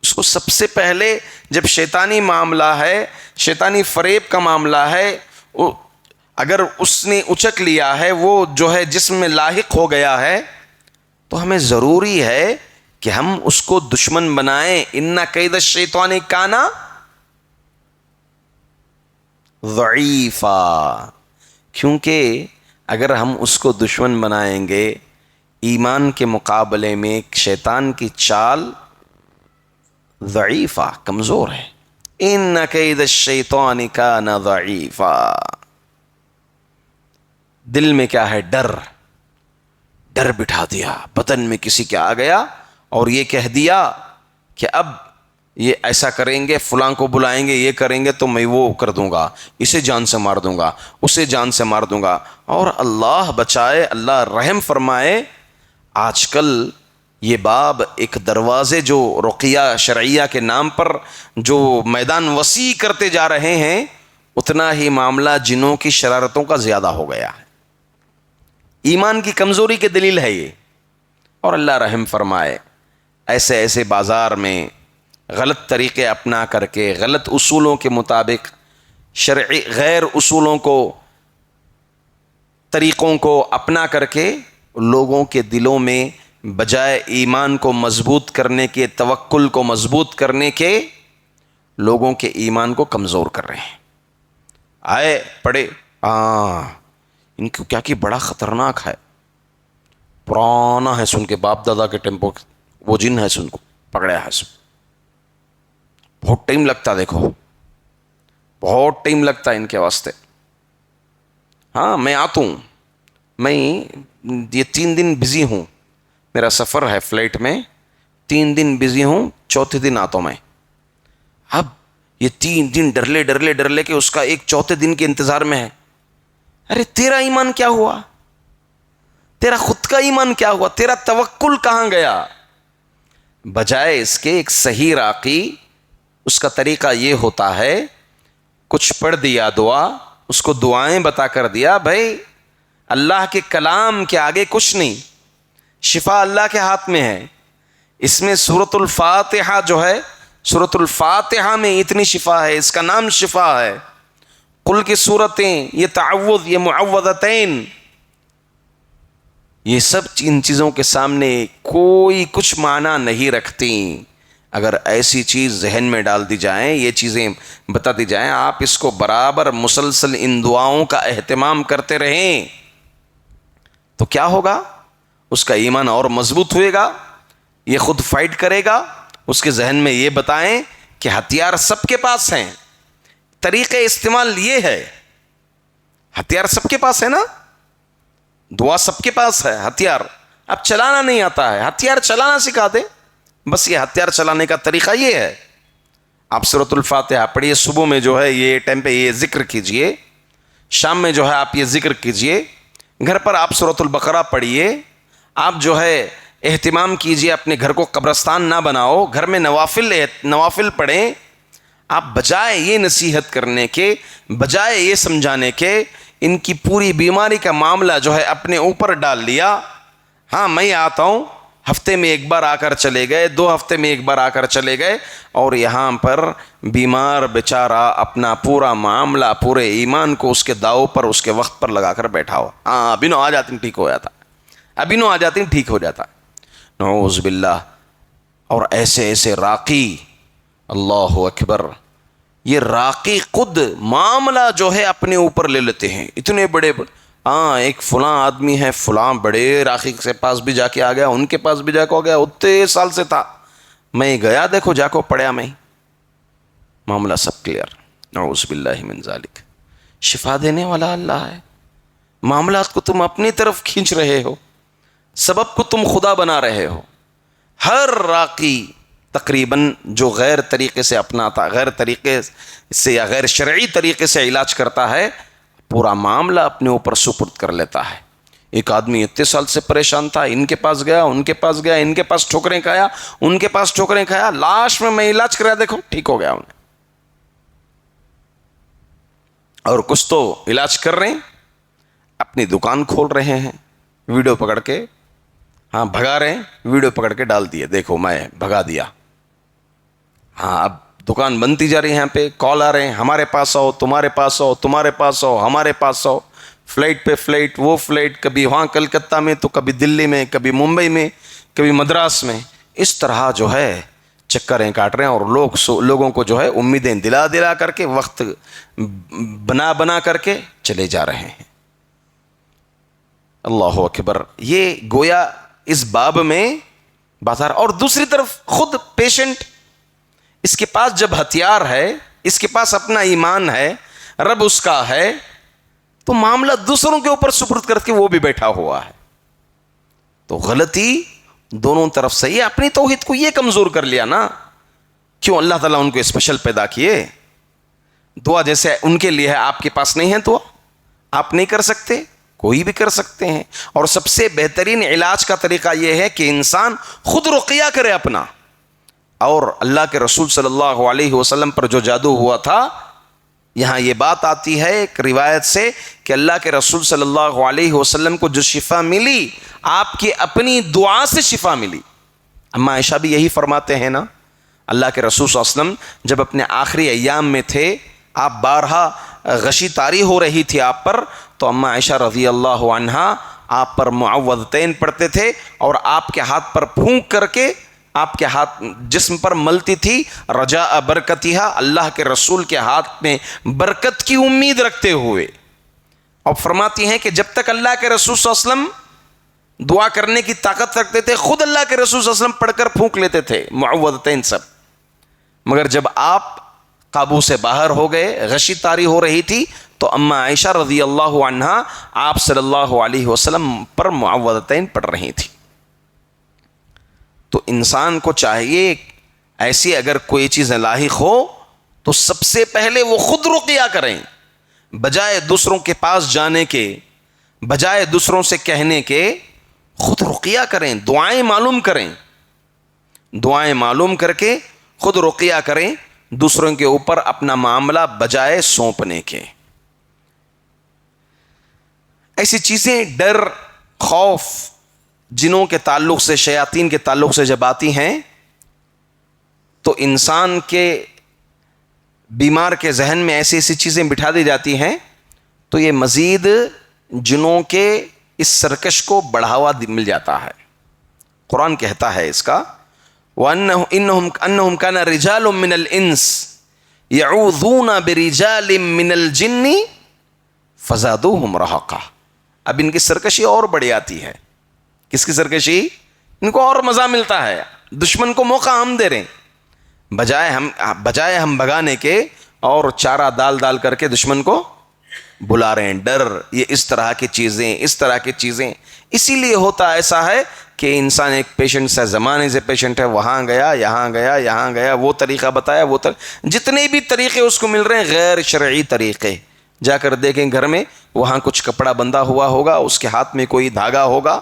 اس کو سب سے پہلے جب شیطانی معاملہ ہے، شیطانی فریب کا معاملہ ہے، اگر اس نے اچک لیا ہے، وہ جو ہے جسم میں لاحق ہو گیا ہے، تو ہمیں ضروری ہے کہ ہم اس کو دشمن بنائیں. ان کید الشیطان کان ضعیفا، کیونکہ اگر ہم اس کو دشمن بنائیں گے، ایمان کے مقابلے میں شیطان کی چال ضعیفا، کمزور ہے. ان کید الشیطان کان ضعیفا. دل میں کیا ہے؟ ڈر بٹھا دیا. بدن میں کسی کے آ گیا اور یہ کہہ دیا کہ اب یہ ایسا کریں گے، فلاں کو بلائیں گے، یہ کریں گے تو میں وہ کر دوں گا، اسے جان سے مار دوں گا، اسے جان سے مار دوں گا. اور اللہ بچائے، اللہ رحم فرمائے. آج کل یہ باب ایک دروازے جو رقیہ شرعیہ کے نام پر جو میدان وسیع کرتے جا رہے ہیں، اتنا ہی معاملہ جنوں کی شرارتوں کا زیادہ ہو گیا ہے. ایمان کی کمزوری کی دلیل ہے یہ. اور اللہ رحم فرمائے، ایسے بازار میں غلط طریقے اپنا کر کے، غلط اصولوں کے مطابق، شرعی غیر اصولوں کو، طریقوں کو اپنا کر کے لوگوں کے دلوں میں بجائے ایمان کو مضبوط کرنے کے، توکل کو مضبوط کرنے کے، لوگوں کے ایمان کو کمزور کر رہے ہیں. آئے پڑھے، ان کو کیا کہ بڑا خطرناک ہے، پرانا ہے سن کے، باپ دادا کے ٹیمپو، وہ جن ہے سن کو پکڑیا ہے سن. بہت ٹائم لگتا، دیکھو بہت ٹائم لگتا ہے ان کے واسطے. ہاں میں آتا ہوں، میں یہ 3 دن بزی ہوں، میرا سفر ہے فلائٹ میں، 3 دن بزی ہوں، چوتھے دن آتا ہوں میں. اب یہ 3 دن ڈر لے کے اس کا ایک چوتھے دن کے انتظار میں ہے. ارے تیرا ایمان کیا ہوا؟ تیرا خود کا ایمان کیا ہوا؟ تیرا توکل کہاں گیا؟ بجائے اس کے ایک صحیح راقی، اس کا طریقہ یہ ہوتا ہے، کچھ پڑھ دیا دعا، اس کو دعائیں بتا کر دیا، بھائی اللہ کے کلام کے آگے کچھ نہیں، شفا اللہ کے ہاتھ میں ہے. اس میں سورۃ الفاتحہ جو ہے، سورۃ الفاتحہ میں اتنی شفا ہے، اس کا نام شفا ہے. قل کی صورتیں، یہ تعوذ، یہ معوذتین، یہ سب ان چیزوں کے سامنے کوئی کچھ معنی نہیں رکھتی. اگر ایسی چیز ذہن میں ڈال دی جائیں، یہ چیزیں بتا دی جائیں، آپ اس کو برابر مسلسل ان دعاؤں کا اہتمام کرتے رہیں تو کیا ہوگا؟ اس کا ایمان اور مضبوط ہوئے گا. یہ خود فائٹ کرے گا. اس کے ذہن میں یہ بتائیں کہ ہتھیار سب کے پاس ہیں، طریقہ استعمال یہ ہے. ہتھیار سب کے پاس ہے نا، دعا سب کے پاس ہے، ہتھیار اب چلانا نہیں آتا ہے، ہتھیار چلانا سکھا دے. بس یہ ہتھیار چلانے کا طریقہ یہ ہے. آپ سورۃ الفاتحہ پڑھیے، صبح میں جو ہے یہ ٹائم پہ یہ ذکر کیجئے، شام میں جو ہے آپ یہ ذکر کیجئے، گھر پر آپ سورۃ البقرہ پڑھیے. آپ جو ہے اہتمام کیجئے، اپنے گھر کو قبرستان نہ بناؤ، گھر میں نوافل پڑھیں. آپ بجائے یہ نصیحت کرنے کے، بجائے یہ سمجھانے کے، ان کی پوری بیماری کا معاملہ جو ہے اپنے اوپر ڈال لیا. ہاں میں آتا ہوں، ہفتے میں ایک بار آ کر چلے گئے، 2 ہفتے میں ایک بار آ کر چلے گئے، اور یہاں پر بیمار بیچارہ اپنا پورا معاملہ، پورے ایمان کو اس کے داؤ پر، اس کے وقت پر لگا کر بیٹھا ہوا. ہاں ابھی نو آ جاتی ہیں ٹھیک ہو جاتا، ابھی نو آ جاتی ہیں ٹھیک ہو جاتا. نعوذ باللہ. اور ایسے ایسے راقی، اللہ اکبر، یہ راقی خود معاملہ جو ہے اپنے اوپر لے لیتے ہیں. اتنے بڑے ہاں ایک فلاں آدمی ہے، فلاں بڑے راقی کے پاس بھی جا کے آ گیا، ان کے پاس بھی جا کے ہو گیا، اتنے سال سے تھا، میں گیا دیکھو جا کو پڑھیا میں، معاملہ سب کلیئر. نعوذ باللہ من ذالک. شفا دینے والا اللہ ہے. معاملات کو تم اپنی طرف کھینچ رہے ہو، سبب کو تم خدا بنا رہے ہو. ہر راقی تقریباً جو غیر طریقے سے اپناتا، غیر طریقے سے یا غیر شرعی طریقے سے علاج کرتا ہے، پورا معاملہ اپنے اوپر سپرد کر لیتا ہے. ایک آدمی اتنے سال سے پریشان تھا، ان کے پاس گیا، ان کے پاس گیا، ان کے پاس ٹھوکریں کھایا، ان کے پاس ٹھوکریں کھایا، لاسٹ میں علاج کرایا دیکھو ٹھیک ہو گیا انہیں. اور کچھ تو علاج کر رہے ہیں، اپنی دکان کھول رہے ہیں، ویڈیو پکڑ کے، ہاں بھگا رہے ہیں، ویڈیو پکڑ کے ڈال دیے، دیکھو میں بھگا دیا. ہاں اب دکان بنتی جا رہی ہے، یہاں پہ کال آ رہے ہیں، ہمارے پاس آؤ، تمہارے پاس آؤ، تمہارے پاس آؤ، ہمارے پاس آؤ، فلائٹ پہ فلائٹ، وہ فلائٹ، کبھی وہاں کلکتہ میں تو کبھی دلی میں، کبھی ممبئی میں، کبھی مدراس میں. اس طرح جو ہے چکریں کاٹ رہے ہیں، اور لوگوں کو جو ہے امیدیں دلا دلا کر کے، وقت بنا کر کے چلے جا رہے ہیں. اللہ اکبر. یہ گویا اس باب میں بازار. اور دوسری طرف خود پیشنٹ، اس کے پاس جب ہتھیار ہے، اس کے پاس اپنا ایمان ہے، رب اس کا ہے، تو معاملہ دوسروں کے اوپر سپرد کر کے وہ بھی بیٹھا ہوا ہے. تو غلطی دونوں طرف سے. یہ اپنی توحید کو یہ کمزور کر لیا نا. کیوں اللہ تعالیٰ ان کو اسپیشل پیدا کیے؟ دعا جیسے ان کے لیے ہے، آپ کے پاس نہیں ہے دعا، آپ نہیں کر سکتے، کوئی بھی کر سکتے ہیں. اور سب سے بہترین علاج کا طریقہ یہ ہے کہ انسان خود رقیہ کرے اپنا. اور اللہ کے رسول صلی اللہ علیہ وسلم پر جو جادو ہوا تھا، یہاں یہ بات آتی ہے ایک روایت سے کہ اللہ کے رسول صلی اللہ علیہ وسلم کو جو شفا ملی، آپ کی اپنی دعا سے شفا ملی. اما عائشہ بھی یہی فرماتے ہیں نا. اللہ کے رسول صلی اللہ علیہ وسلم جب اپنے آخری ایام میں تھے، آپ بارہا غشی طاری ہو رہی تھی آپ پر، تو اما عائشہ رضی اللہ عنہا آپ پر معوذتین پڑھتے تھے، اور آپ کے ہاتھ پر پھونک کر کے آپ کے ہاتھ جسم پر ملتی تھی، رجاء برکتہا، اللہ کے رسول کے ہاتھ میں برکت کی امید رکھتے ہوئے. اور فرماتی ہیں کہ جب تک اللہ کے رسول صلی اللہ علیہ وسلم دعا کرنے کی طاقت رکھتے تھے، خود اللہ کے رسول صلی اللہ علیہ وسلم پڑھ کر پھونک لیتے تھے معوذتین سب. مگر جب آپ قابو سے باہر ہو گئے، غشی طاری ہو رہی تھی، تو اما عائشہ رضی اللہ عنہا آپ صلی اللہ علیہ وسلم پر معوذتین پڑھ رہی تھی. تو انسان کو چاہیے ایسی اگر کوئی چیز لاحق ہو تو سب سے پہلے وہ خود رقیہ کریں، بجائے دوسروں کے پاس جانے کے، بجائے دوسروں سے کہنے کے، خود رقیہ کریں، دعائیں معلوم کریں، دعائیں معلوم کر کے خود رقیہ کریں دوسروں کے اوپر اپنا معاملہ بجائے سونپنے کے. ایسی چیزیں ڈر، خوف، جنوں کے تعلق سے، شیاطین کے تعلق سے جب آتی ہیں تو انسان کے بیمار کے ذہن میں ایسی ایسی چیزیں بٹھا دی جاتی ہیں، تو یہ مزید جنوں کے اس سرکش کو بڑھاوا مل جاتا ہے. قرآن کہتا ہے اس کا وَأَنَّهُمْ كَانَ رِجَالٌ مِّنَ الْإِنسِ يَعُوذُونَ بِرِجَالٍ مِّنَ الْجِنِّ فَزَادُوهُمْ رَهَقًا. اب ان کی سرکشی اور بڑھی آتی ہے. کس کی سرکشی؟ ان کو اور مزہ ملتا ہے، دشمن کو موقع ہم دے رہے ہیں، بجائے ہم بھگانے کے اور چارہ ڈال کر کے دشمن کو بلا رہے ہیں. ڈر، یہ اس طرح کی چیزیں. اسی لیے ہوتا ایسا ہے کہ انسان ایک پیشنٹ سے، زمانے سے پیشنٹ ہے، وہاں گیا، یہاں گیا، وہ طریقہ بتایا، جتنے بھی طریقے اس کو مل رہے ہیں غیر شرعی طریقے. جا کر دیکھیں گھر میں، وہاں کچھ کپڑا بندھا ہوا ہوگا، اس کے ہاتھ میں کوئی دھاگا ہوگا.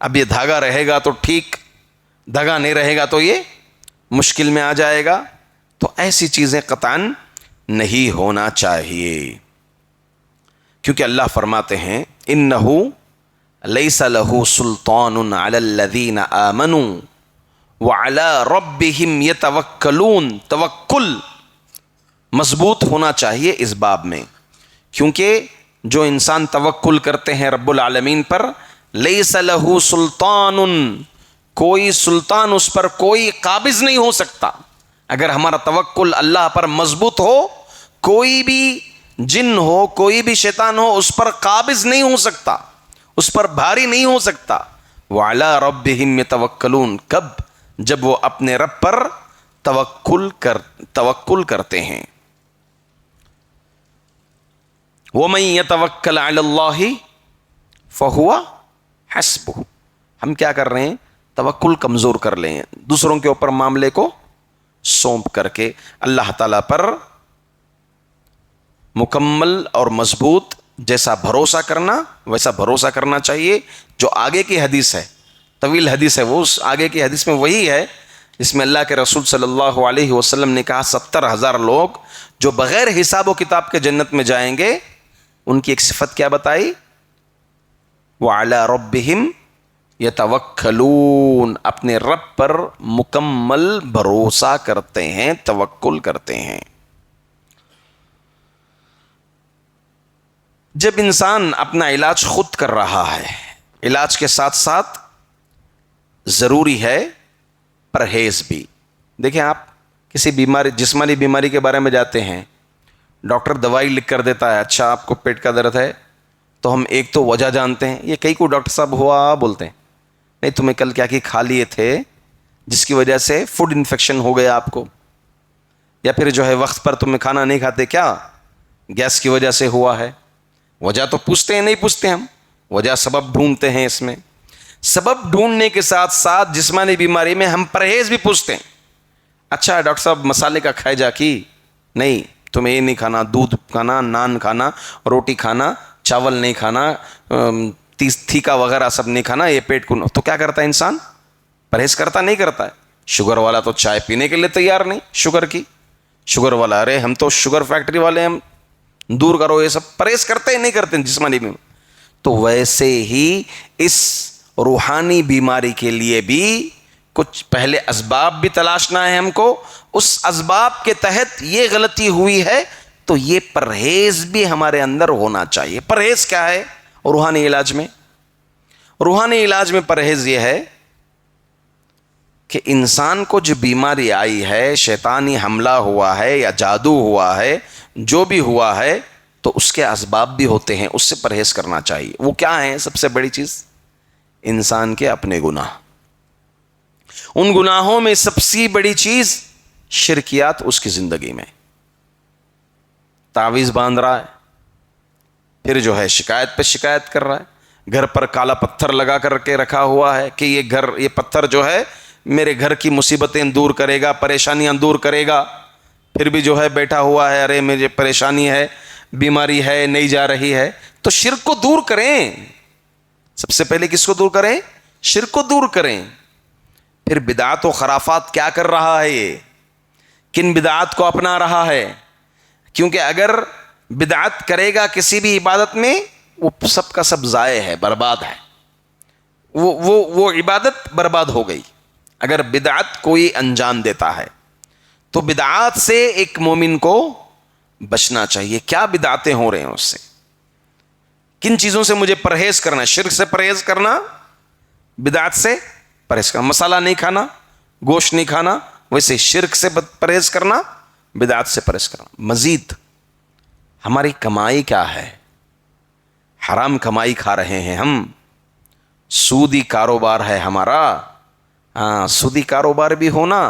اب یہ دھاگا رہے گا تو ٹھیک، دھاگا نہیں رہے گا تو یہ مشکل میں آ جائے گا. تو ایسی چیزیں قطعاً نہیں ہونا چاہیے، کیونکہ اللہ فرماتے ہیں انہو لیس لہ سلطان علی الذین آمنوا وعلی ربہم یتوکلون۔ توکل مضبوط ہونا چاہیے اس باب میں، کیونکہ جو انسان توکل کرتے ہیں رب العالمین پر، لیس لہ سلطان، کوئی سلطان اس پر کوئی قابض نہیں ہو سکتا۔ اگر ہمارا توکل اللہ پر مضبوط ہو، کوئی بھی جن ہو، کوئی بھی شیطان ہو، اس پر قابض نہیں ہو سکتا، اس پر بھاری نہیں ہو سکتا۔ وعلی ربہم یتوکلون، کب؟ جب وہ اپنے رب پر توکل کرتے ہیں۔ وَمَن يَتَوَكَّلْ عَلَى اللَّهِ فَهُوَ حَسْبُهُ۔ ہم کیا کر رہے ہیں؟ توکل کمزور کر لیں، دوسروں کے اوپر معاملے کو سونپ کر کے اللہ تعالیٰ پر مکمل اور مضبوط جیسا بھروسہ کرنا ویسا بھروسہ کرنا چاہیے۔ جو آگے کی حدیث ہے، طویل حدیث ہے، وہ اس آگے کی حدیث میں وہی ہے جس میں اللہ کے رسول صلی اللہ علیہ وسلم نے کہا 70,000 لوگ جو بغیر حساب و کتاب کے جنت میں جائیں گے، ان کی ایک صفت کیا بتائی؟ وَعَلَىٰ رَبِّهِمْ یتوکلون، اپنے رب پر مکمل بھروسہ کرتے ہیں، توکل کرتے ہیں۔ جب انسان اپنا علاج خود کر رہا ہے، علاج کے ساتھ ساتھ ضروری ہے پرہیز بھی۔ دیکھیں، آپ کسی بیماری، جسمانی بیماری کے بارے میں جاتے ہیں، ڈاکٹر دوائی لکھ کر دیتا ہے، اچھا آپ کو پیٹ کا درد ہے، تو ہم ایک تو وجہ جانتے ہیں، یہ کئی کو ڈاکٹر صاحب ہوا بولتے ہیں، نہیں تمہیں کل کیا کھا لیے تھے جس کی وجہ سے فوڈ انفیکشن ہو گیا آپ کو، یا پھر جو ہے وقت پر تمہیں کھانا نہیں کھاتے، کیا گیس کی وجہ سے ہوا ہے۔ وجہ تو پوچھتے ہیں نہیں پوچھتے، ہم وجہ سبب ڈھونڈتے ہیں۔ اس میں سبب ڈھونڈنے کے ساتھ ساتھ جسمانی بیماری میں ہم پرہیز بھی پوچھتے ہیں۔ اچھا ڈاکٹر صاحب مسالے کا کھائے جا کی نہیں، تمہیں یہ نہیں کھانا، دودھ کھانا، نان کھانا، روٹی کھانا، چاول نہیں کھانا، تھیکا وغیرہ سب نہیں کھانا، یہ پیٹ کو۔ تو کیا کرتا ہے انسان؟ پرہیز کرتا نہیں کرتا ہے؟ شوگر والا تو چائے پینے کے لیے تیار نہیں، شوگر کی، شوگر والا ارے ہم تو شوگر فیکٹری والے، ہم دور کرو یہ سب، پرہیز کرتے ہی نہیں کرتے جسمانی میں۔ تو ویسے ہی اس روحانی بیماری کے لیے بھی کچھ پہلے اسباب بھی تلاشنا ہے ہم کو، اس اسباب کے تحت یہ غلطی ہوئی ہے تو یہ پرہیز بھی ہمارے اندر ہونا چاہیے۔ پرہیز کیا ہے روحانی علاج میں؟ روحانی علاج میں پرہیز یہ ہے کہ انسان کو جو بیماری آئی ہے، شیطانی حملہ ہوا ہے یا جادو ہوا ہے، جو بھی ہوا ہے، تو اس کے اسباب بھی ہوتے ہیں، اس سے پرہیز کرنا چاہیے۔ وہ کیا ہیں؟ سب سے بڑی چیز انسان کے اپنے گناہ۔ ان گناہوں میں سب سے بڑی چیز شرکیات اس کی زندگی میں، تعویذ باندھ رہا ہے، پھر جو ہے شکایت پہ شکایت کر رہا ہے، گھر پر کالا پتھر لگا کر کے رکھا ہوا ہے کہ یہ پتھر جو ہے میرے گھر کی مصیبتیں دور کرے گا، پریشانیاں دور کرے گا، پھر بھی جو ہے بیٹھا ہوا ہے، ارے مجھے پریشانی ہے، بیماری ہے، نہیں جا رہی ہے۔ تو شرک کو دور کریں، سب سے پہلے کس کو دور کریں؟ شرک کو دور کریں۔ پھر بدعات و خرافات کیا کر رہا ہے؟ یہ کن بدعات کو اپنا رہا ہے؟ کیونکہ اگر بدعت کرے گا کسی بھی عبادت میں، وہ سب کا سب ضائع ہے، برباد ہے، وہ عبادت برباد ہو گئی۔ اگر بدعت کوئی انجام دیتا ہے تو بدعات سے ایک مومن کو بچنا چاہیے۔ کیا بدعتیں ہو رہے ہیں اس سے؟ کن چیزوں سے مجھے پرہیز کرنا ہے؟ شرک سے پرہیز کرنا، بدعت سے پرہیز کرنا، مسالہ نہیں کھانا، گوشت نہیں کھانا، ویسے شرک سے پرہیز کرنا، بدعت سے پرہیز کرنا۔ مزید ہماری کمائی کیا ہے؟ حرام کمائی کھا رہے ہیں ہم، سودی کاروبار ہے ہمارا۔ ہاں، سودی کاروبار بھی ہونا،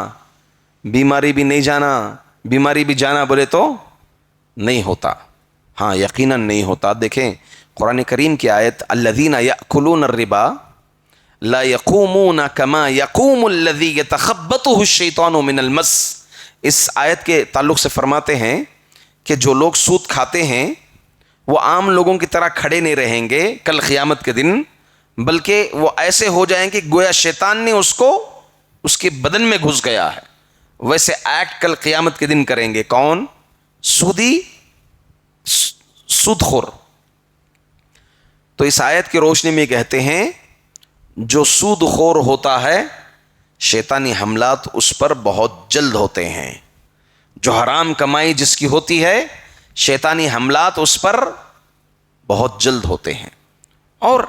بیماری بھی نہیں جانا، بیماری بھی جانا بولے تو نہیں ہوتا، ہاں یقیناً نہیں ہوتا۔ دیکھیں قرآن کریم کی آیت، الذین یأکلون الربا لا یقومون کما یقوم الذی یتخبطہ الشیطان من المس، اس آیت کے تعلق سے فرماتے ہیں کہ جو لوگ سود کھاتے ہیں وہ عام لوگوں کی طرح کھڑے نہیں رہیں گے کل قیامت کے دن، بلکہ وہ ایسے ہو جائیں کہ گویا شیطان نے اس کو اس کے بدن میں گھس گیا ہے، ویسے ایکٹ کل قیامت کے دن کریں گے. کون؟ سودی، سود خور. تو اس آیت کی روشنی میں کہتے ہیں جو سود خور ہوتا ہے شیطانی حملات اس پر بہت جلد ہوتے ہیں. جو حرام کمائی جس کی ہوتی ہے شیطانی حملات اس پر بہت جلد ہوتے ہیں. اور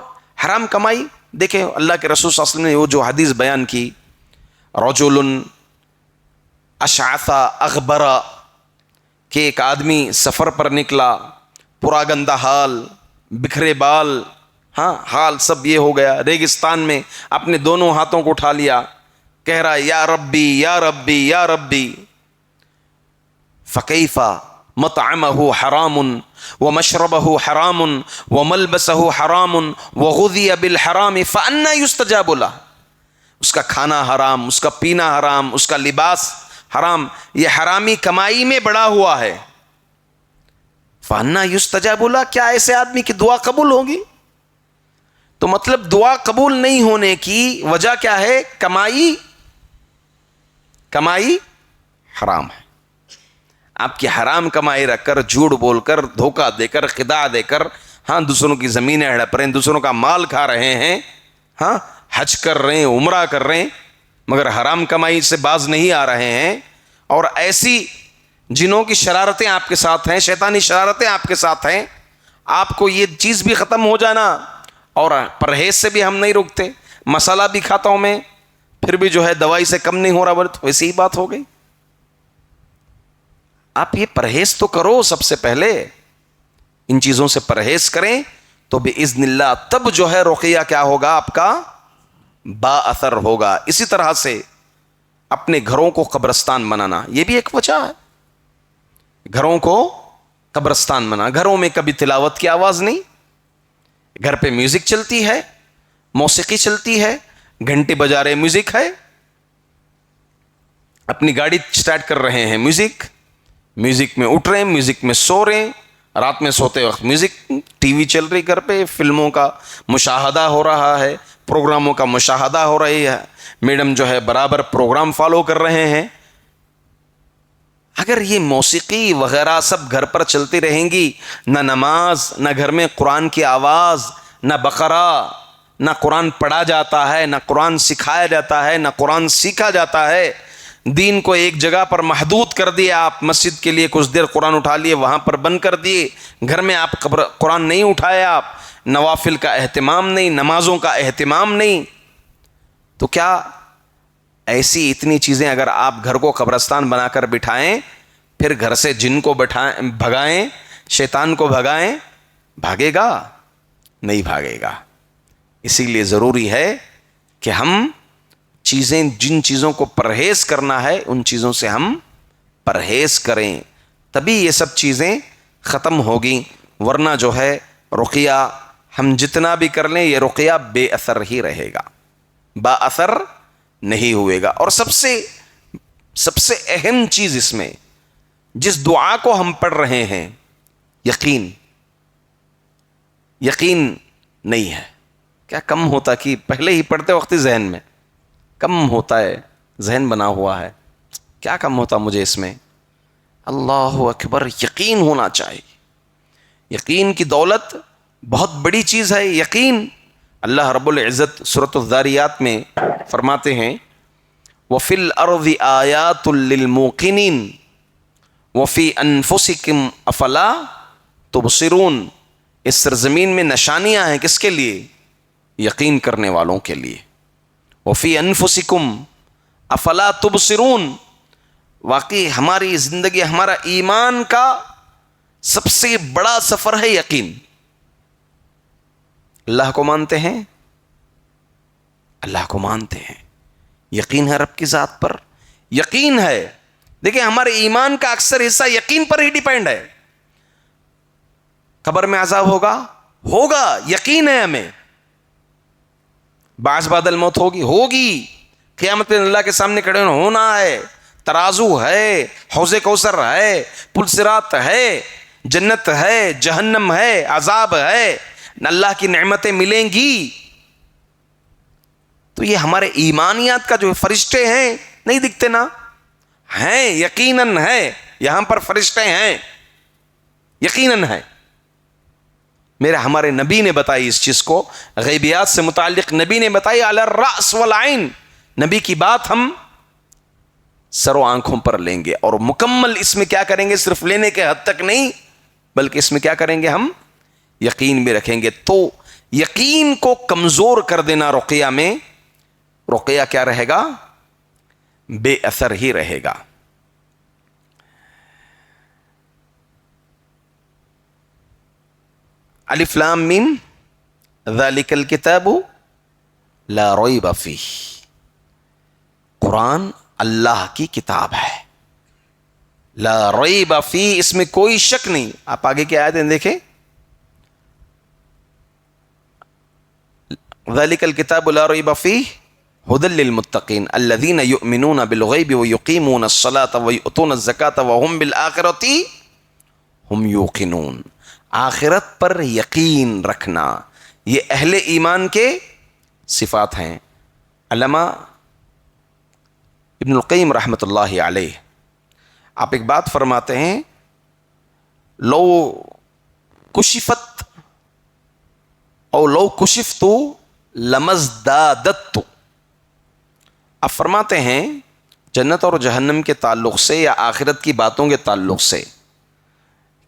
حرام کمائی دیکھیں اللہ کے رسول صلی اللہ علیہ وسلم نے وہ جو حدیث بیان کی، رجل اشعث اغبر، کہ ایک آدمی سفر پر نکلا، پورا گندا حال، بکھرے بال، حال سب یہ ہو گیا، ریگستان میں اپنے دونوں ہاتھوں کو اٹھا لیا، کہہ رہا یا ربی یا ربی یا ربی. فکیف مطعمہ حرام ومشربہ حرام وملبسہ حرام وغذی بالحرام فأنی یستجاب لہ. اس کا کھانا حرام، اس کا پینا حرام، اس کا لباس حرام، یہ حرامی کمائی میں بڑا ہوا ہے. فأنی یستجاب لہ، کیا ایسے آدمی کی دعا قبول ہوگی؟ تو مطلب دعا قبول نہیں ہونے کی وجہ کیا ہے؟ کمائی حرام ہے. آپ کی حرام کمائی رکھ کر، جھوٹ بول کر، دھوکہ دے کر، خداع دے کر، دوسروں کی زمینیں ہڑپ رہے ہیں، دوسروں کا مال کھا رہے ہیں، حج کر رہے ہیں، عمرہ کر رہے ہیں، مگر حرام کمائی سے باز نہیں آ رہے ہیں. اور ایسی جنوں کی شرارتیں آپ کے ساتھ ہیں، شیطانی شرارتیں آپ کے ساتھ ہیں، آپ کو یہ چیز بھی ختم ہو جانا، اور پرہیز سے بھی ہم نہیں رکتے، مسالہ بھی کھاتا ہوں میں پھر بھی جو ہے دوائی سے کم نہیں ہو رہا، تو ایسی ہی بات ہو گئی. آپ یہ پرہیز تو کرو، سب سے پہلے ان چیزوں سے پرہیز کریں تو باذن اللہ تب جو ہے رقیہ کیا ہوگا؟ آپ کا با اثر ہوگا. اسی طرح سے اپنے گھروں کو قبرستان بنانا، یہ بھی ایک وجہ ہے. گھروں کو قبرستان بنانا، گھروں میں کبھی تلاوت کی آواز نہیں، گھر پہ میوزک چلتی ہے، موسیقی چلتی ہے، گھنٹی بجا رہے میوزک ہے، اپنی گاڑی سٹارٹ کر رہے ہیں میوزک میں اٹھ رہے ہیں، میوزک میں سو رہے ہیں، رات میں سوتے وقت میوزک، ٹی وی چل رہی گھر پہ، فلموں کا مشاہدہ ہو رہا ہے، پروگراموں کا مشاہدہ ہو رہی ہے، میڈم جو ہے برابر پروگرام فالو کر رہے ہیں. اگر یہ موسیقی وغیرہ سب گھر پر چلتی رہیں گی، نہ نماز، نہ گھر میں قرآن کی آواز، نہ بقرہ، نہ قرآن پڑھا جاتا ہے، نہ قرآن سکھایا جاتا ہے، نہ قرآن سیکھا جاتا ہے، دین کو ایک جگہ پر محدود کر دیا. آپ مسجد کے لیے کچھ دیر قرآن اٹھا لیے، وہاں پر بند کر دیے، گھر میں آپ قرآن نہیں اٹھائے، آپ نوافل کا اہتمام نہیں، نمازوں کا اہتمام نہیں، تو کیا ایسی اتنی چیزیں اگر آپ گھر کو قبرستان بنا کر بٹھائیں، پھر گھر سے جن کو بھگائیں، شیطان کو بھگائیں، بھاگے گا؟ نہیں بھاگے گا. اسی لیے ضروری ہے کہ ہم جن چیزوں کو پرہیز کرنا ہے ان چیزوں سے ہم پرہیز کریں، تبھی یہ سب چیزیں ختم ہوگی. ورنہ جو ہے رقیہ ہم جتنا بھی کر لیں، یہ رقیہ بے اثر ہی رہے گا، با اثر نہیں ہوئے گا. اور سب سے اہم چیز اس میں، جس دعا کو ہم پڑھ رہے ہیں، یقین نہیں ہے. کیا کم ہوتا کہ پہلے ہی پڑھتے وقت ذہن میں کم ہوتا ہے، ذہن بنا ہوا ہے، کیا کم ہوتا مجھے اس میں؟ اللہ اکبر، یقین ہونا چاہیے. یقین کی دولت بہت بڑی چیز ہے. یقین اللہ رب العزت سورۃ الذاریات میں فرماتے ہیں وَفِي الْأَرْضِ آیَاتٌ لِّلْمُوقِنِينَ وَفِي أَنفُسِكُمْ أَفَلَا تُبْصِرُونَ. اس سرزمین میں نشانیاں ہیں، کس کے لیے؟ یقین کرنے والوں کے لیے. وَفِي أَنفُسِكُمْ أَفَلَا تُبْصِرُونَ. واقعی ہماری زندگی، ہمارا ایمان کا سب سے بڑا سفر ہے یقین. اللہ کو مانتے ہیں، اللہ کو مانتے ہیں، یقین ہے رب کی ذات پر، یقین ہے. دیکھیں ہمارے ایمان کا اکثر حصہ یقین پر ہی ڈیپینڈ ہے. قبر میں عذاب ہوگا، یقین ہے ہمیں. بعض بعد الموت ہوگی. قیامت میں اللہ کے سامنے کھڑے ہونا ہے، ترازو ہے، حوض کوثر ہے، پل صراط ہے، جنت ہے، جہنم ہے، عذاب ہے، اللہ کی نعمتیں ملیں گی. تو یہ ہمارے ایمانیات کا جو فرشتے ہیں نہیں دکھتے نا، ہیں, یقیناً ہے, یہاں پر فرشتے ہیں, یقیناً ہے. ہمارے نبی نے بتائی اس چیز کو, غیبیات سے متعلق نبی نے بتائی, علی الرأس والعین. نبی کی بات ہم سر و آنکھوں پر لیں گے, اور مکمل اس میں کیا کریں گے, صرف لینے کے حد تک نہیں, بلکہ اس میں کیا کریں گے, ہم یقین بھی رکھیں گے. تو یقین کو کمزور کر دینا رقیہ میں, رقیہ کیا رہے گا, بے اثر ہی رہے گا. الف لام میم ذالک الکتاب لا ریب فیہ. قرآن اللہ کی کتاب ہے, لا ریب فیہ, اس میں کوئی شک نہیں. آپ آگے کی آیتیں دیکھیں, ذالک الکتاب لا ریب فیہ ھدی للمتقین الذین یؤمنون بالغیب ویقیمون الصلاۃ ویؤتون الزکاۃ وہم بالآخرۃ ہم یوقنون. آخرت پر یقین رکھنا, یہ اہل ایمان کے صفات ہیں. علامہ ابن القیم رحمۃ اللہ علیہ آپ ایک بات فرماتے ہیں, لو کشفت او لو کشفت لمزدادت. آپ فرماتے ہیں جنت اور جہنم کے تعلق سے یا آخرت کی باتوں کے تعلق سے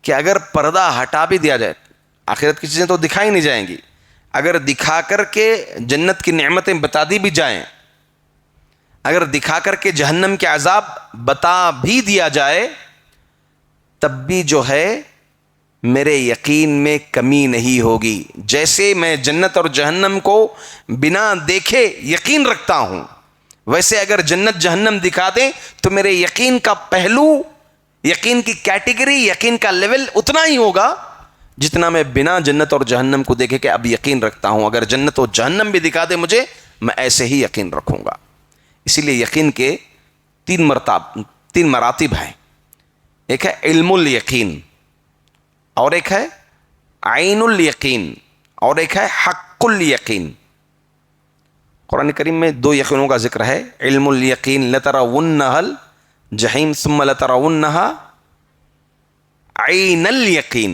کہ اگر پردہ ہٹا بھی دیا جائے, آخرت کی چیزیں تو دکھائی نہیں جائیں گی, اگر دکھا کر کے جنت کی نعمتیں بتا دی بھی جائیں, اگر دکھا کر کے جہنم کے عذاب بتا بھی دیا جائے, تب بھی جو ہے میرے یقین میں کمی نہیں ہوگی. جیسے میں جنت اور جہنم کو بنا دیکھے یقین رکھتا ہوں, ویسے اگر جنت جہنم دکھا دیں تو میرے یقین کا پہلو, یقین کی کیٹیگری, یقین کا لیول اتنا ہی ہوگا جتنا میں بنا جنت اور جہنم کو دیکھے کہ اب یقین رکھتا ہوں. اگر جنت اور جہنم بھی دکھا دے مجھے, میں ایسے ہی یقین رکھوں گا. اسی لیے یقین کے تین مراتب ہیں. ایک ہے علم الیقین, اور ایک ہے عین الیقین, اور ایک ہے حق الیقین. قرآن کریم میں دو یقینوں کا ذکر ہے. علم الیقین لترونها الجحیم ثم لترونها عین الیقین.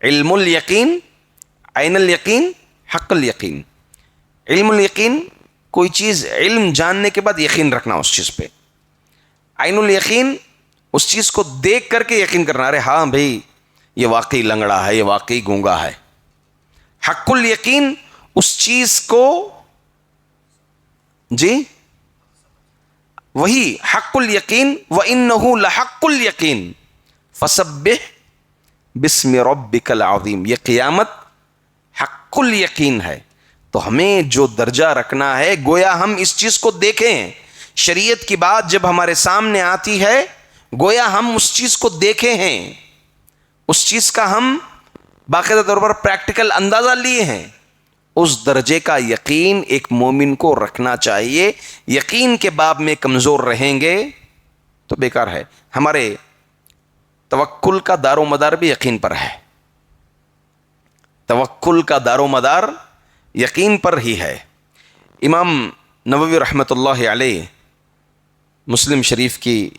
علم الیقین, عین الیقین, حق الیقین. علم الیقین کوئی چیز علم جاننے کے بعد یقین رکھنا اس چیز پہ. عین الیقین اس چیز کو دیکھ کر کے یقین کرنا, ارے ہاں بھائی یہ واقعی لنگڑا ہے, یہ واقعی گونگا ہے. حق الیقین اس چیز کو, جی وہی حق الیقین, وَإِنَّهُ لَحَقُّ الْيَقِينِ فَسَبِّحْ بِاسْمِ رَبِّكَ الْعَظِيمِ. یہ قیامت حق الیقین ہے. تو ہمیں جو درجہ رکھنا ہے, گویا ہم اس چیز کو دیکھیں. شریعت کی بات جب ہمارے سامنے آتی ہے, گویا ہم اس چیز کو دیکھے ہیں, اس چیز کا ہم باقاعدہ طور پر پریکٹیکل اندازہ لیے ہیں. اس درجے کا یقین ایک مومن کو رکھنا چاہیے. یقین کے باب میں کمزور رہیں گے تو بیکار ہے. ہمارے توکل کا دار و مدار بھی یقین پر ہے, توکل کا دار و مدار یقین پر ہی ہے. امام نووی رحمۃ اللہ علیہ مسلم شریف کی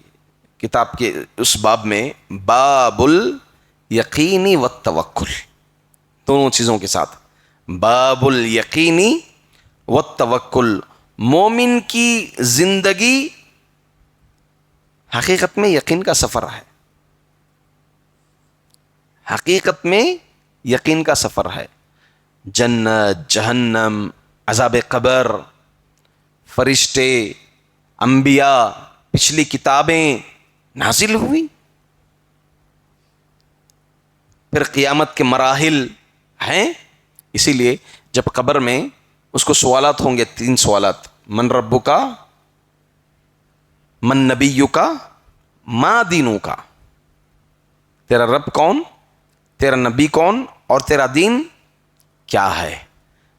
کتاب کے اس باب میں باب الیقین والتوکل, دونوں چیزوں کے ساتھ, باب الیقین والتوکل. مومن کی زندگی حقیقت میں یقین کا سفر ہے, حقیقت میں یقین کا سفر ہے. جنت, جہنم, عذاب قبر, فرشتے, انبیاء, پچھلی کتابیں نازل ہوئی, پھر قیامت کے مراحل ہیں. اسی لیے جب قبر میں اس کو سوالات ہوں گے, 3 سوالات, من ربک, من نبیک, ما دینک. تیرا رب کون, تیرا نبی کون, اور تیرا دین کیا ہے.